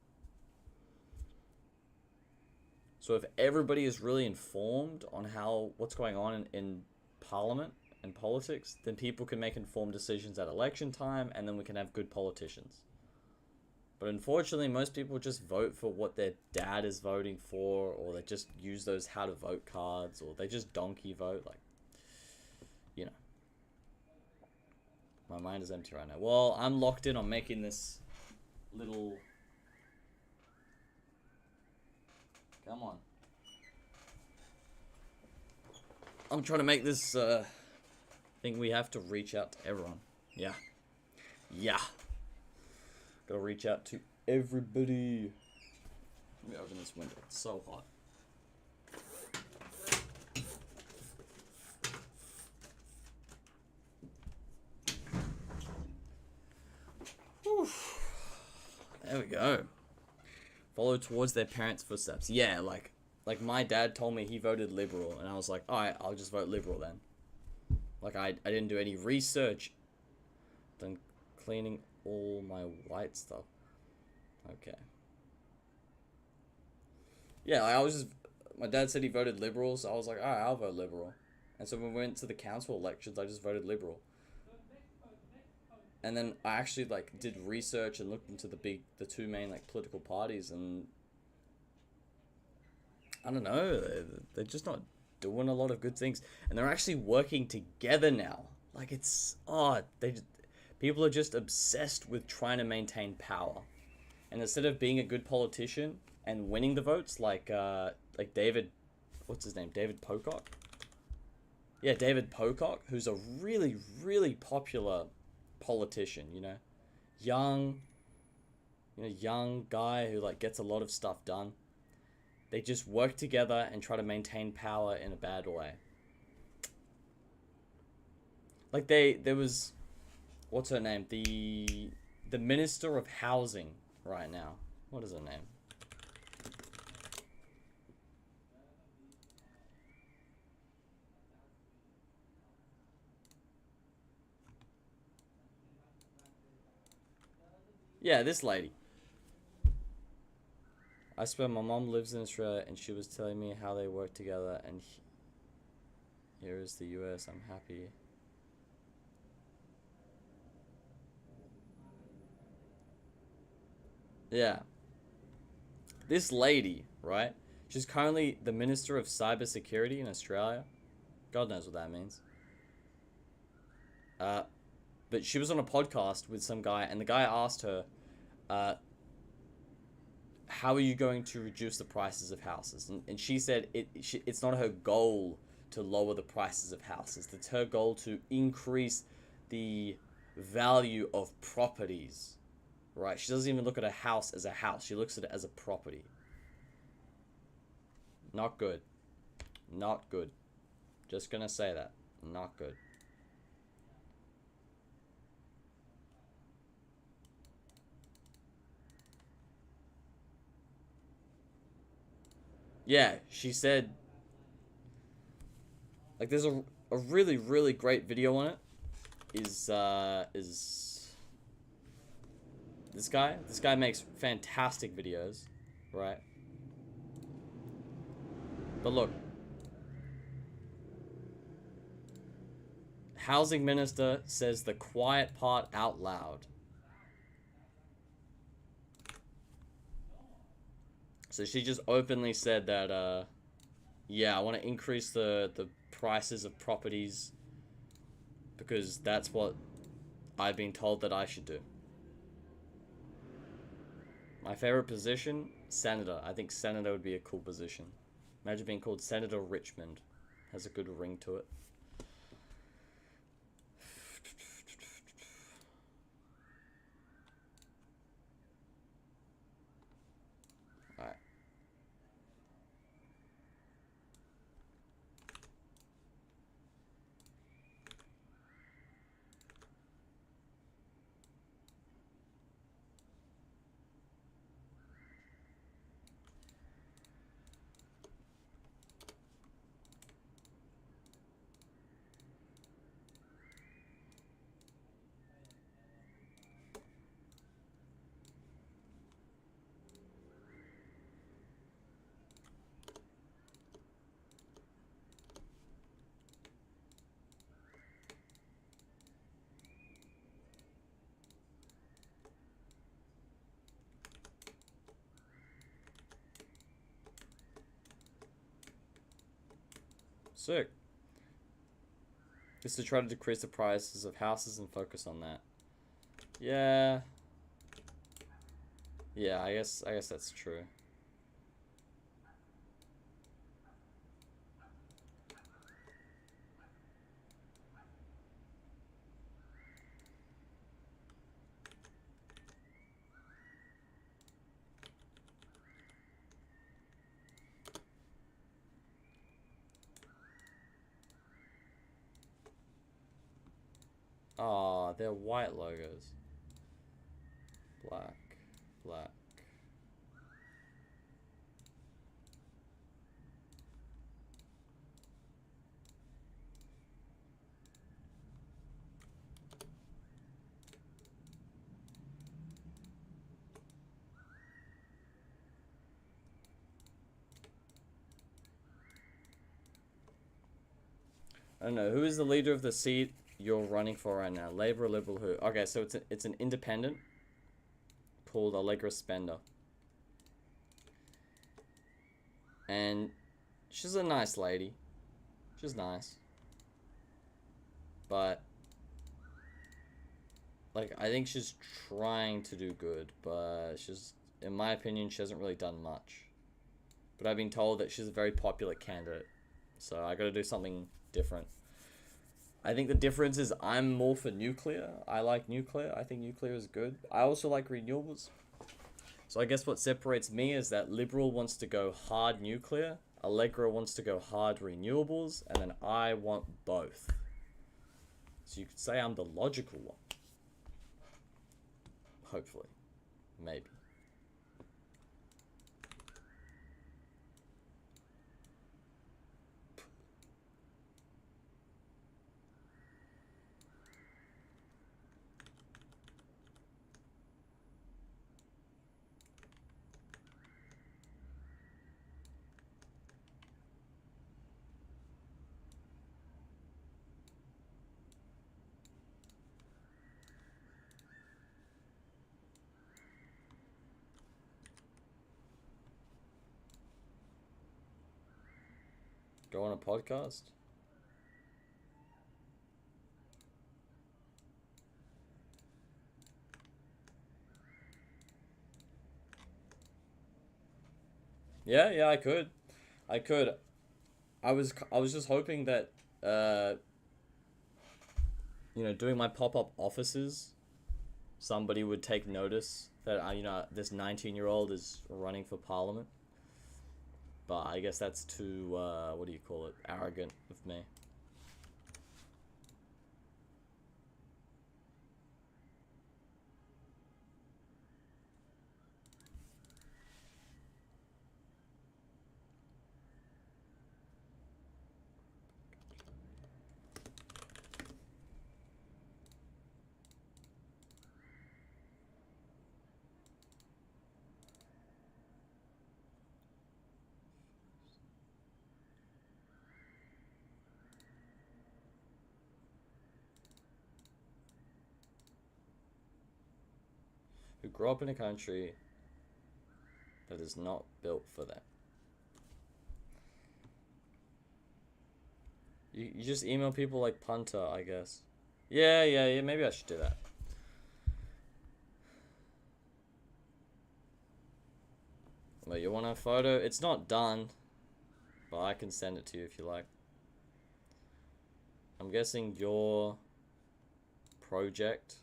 So if everybody is really informed on what's going on in Parliament and politics, then people can make informed decisions at election time, and then we can have good politicians. But unfortunately, most people just vote for what their dad is voting for, or they just use those how to vote cards, or they just donkey vote. Like, my mind is empty right now. Well, I'm locked in on making this little... Come on. I'm trying to make this thing we have to reach out to everyone. Yeah. Gotta reach out to everybody. Let me open this window. It's so hot. Whew. There we go. Follow towards their parents' footsteps. Yeah, like my dad told me he voted Liberal, and I was like, alright, I'll just vote Liberal then. Like, I didn't do any research. Then cleaning all my white stuff. Okay. Yeah, my dad said he voted Liberal, so I was like, alright, I'll vote Liberal. And so when we went to the council elections, I just voted Liberal. And then I actually, did research and looked into the two main, political parties, and I don't know, they're just not doing a lot of good things, and they're actually working together now. Like, people are just obsessed with trying to maintain power, and instead of being a good politician and winning the votes, like David, what's his name, David Pocock? Yeah, David Pocock, who's a really, really popular politician, young guy who gets a lot of stuff done. They just work together and try to maintain power in a bad way. Like there was, what's her name? The Minister of Housing right now. What is her name? Yeah, this lady. I swear my mom lives in Australia and she was telling me how they work together, and here is the US. I'm happy. Yeah. This lady, right? She's currently the Minister of Cybersecurity in Australia. God knows what that means. But she was on a podcast with some guy, and the guy asked her, how are you going to reduce the prices of houses? And she said it's not her goal to lower the prices of houses. It's her goal to increase the value of properties, right? She doesn't even look at a house as a house. She looks at it as a property. Not good. Not good. Just gonna say that. Not good. Yeah, she said, like, there's a really, really great video on it. Is this guy? This guy makes fantastic videos, right? But look, housing minister says the quiet part out loud. So she just openly said that, yeah, I want to increase the prices of properties because that's what I've been told that I should do. My favorite position, senator. I think senator would be a cool position. Imagine being called Senator Richmond. Has a good ring to it. Alright. Sick. Is to try to decrease the prices of houses and focus on that. Yeah. Yeah, I guess that's true. Aw, they're white logos. Black. Black. I don't know. Who is the leader of the seat you're running for right now? Labour or Liberal who? Okay, so it's an independent called Allegra Spender. And she's a nice lady. She's nice. But, like, I think she's trying to do good, but she's, in my opinion, she hasn't really done much. But I've been told that she's a very popular candidate. So I gotta do something different. I think the difference is I'm more for nuclear. I like nuclear. I think nuclear is good. I also like renewables. So I guess what separates me is that Liberal wants to go hard nuclear, Allegra wants to go hard renewables, and then I want both. So you could say I'm the logical one. Hopefully. Maybe. Go on a podcast? Yeah, I could. I was just hoping that you know, doing my pop-up offices, somebody would take notice that you know, this 19-year-old is running for parliament. But I guess that's too what do you call it? Arrogant of me. Who grew up in a country that is not built for them. You just email people like Punter, I guess. Yeah, maybe I should do that. Wait, you want a photo? It's not done, but I can send it to you if you like. I'm guessing your project.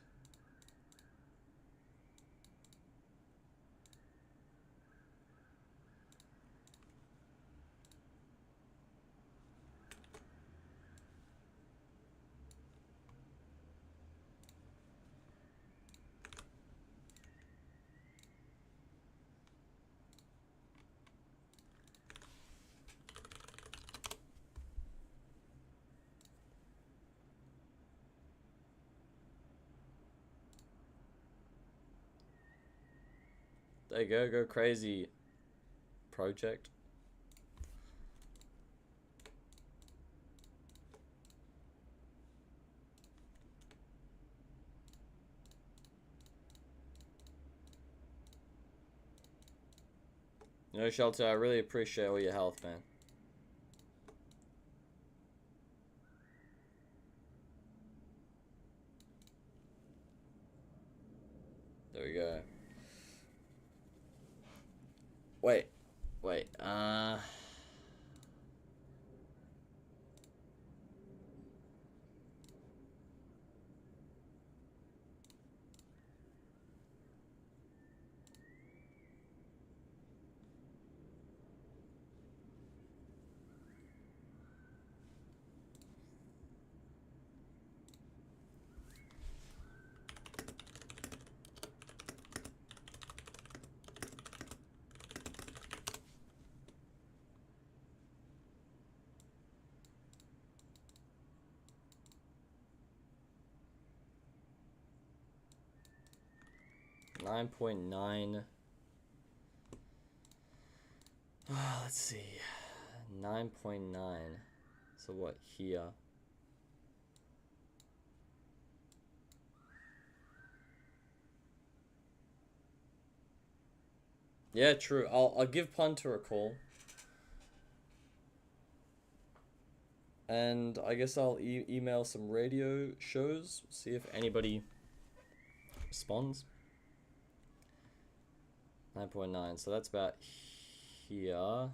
There you go, go crazy project. You know, Shelter, I really appreciate all your health, man. There we go. Wait. $9.9. Let's see. 9.9. So what here? Yeah, true. I'll give Punter a call. And I guess I'll email some radio shows, see if anybody responds. 9.9, so that's about here.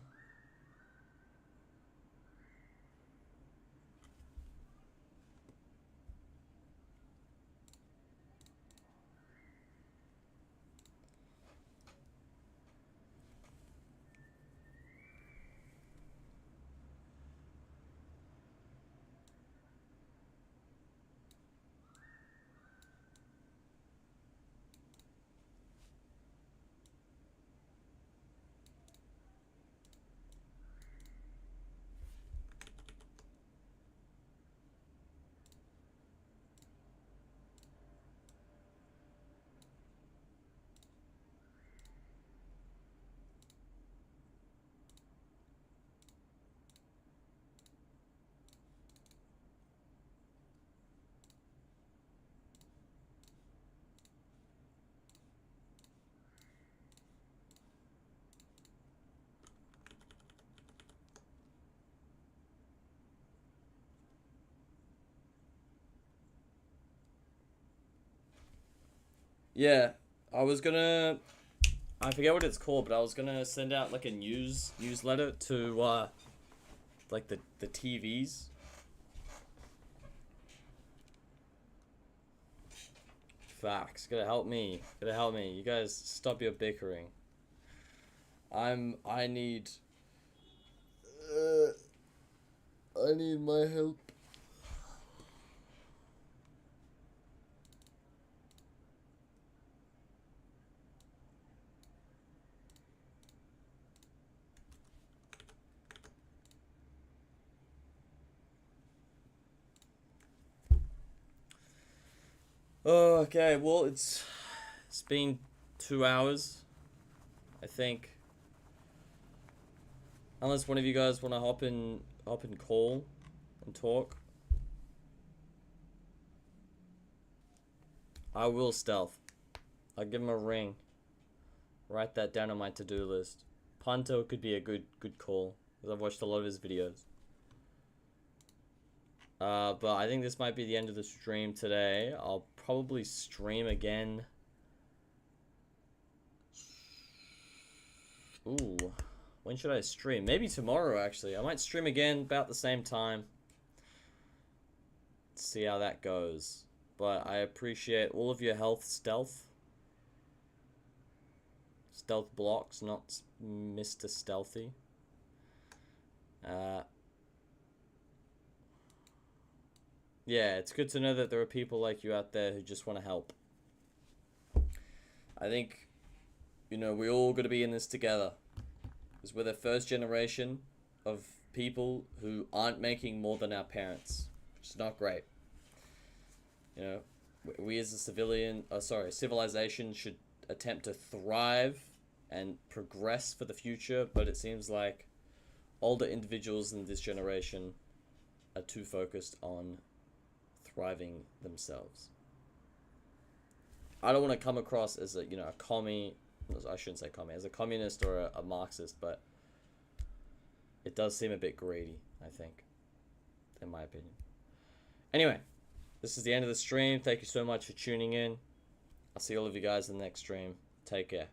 Yeah, I forget what it's called, but I was gonna send out like a newsletter to like the TVs. Facts. Gotta help me. Gotta help me. You guys stop your bickering. I need my help. Oh, okay. Well, it's been 2 hours, I think. Unless one of you guys want to hop in call and talk. I will stealth. I'll give him a ring. Write that down on my to-do list. Punto could be a good call, because I've watched a lot of his videos. But I think this might be the end of the stream today. I'll probably stream again. Ooh, when should I stream? Maybe tomorrow, actually. I might stream again about the same time. See how that goes. But I appreciate all of your health stealth. Stealth blocks, not Mr. Stealthy. Yeah, it's good to know that there are people like you out there who just want to help. I think, you know, we're all going to be in this together. Because we're the first generation of people who aren't making more than our parents. Which is not great. You know, we as a civilization should attempt to thrive and progress for the future. But it seems like older individuals in this generation are too focused on thriving themselves. I don't want to come across as a, you know, a commie. I shouldn't say commie, as a communist or a Marxist, but it does seem a bit greedy, I think, in my opinion. Anyway, this is the end of the stream. Thank you so much for tuning in. I'll see all of you guys in the next stream. Take care.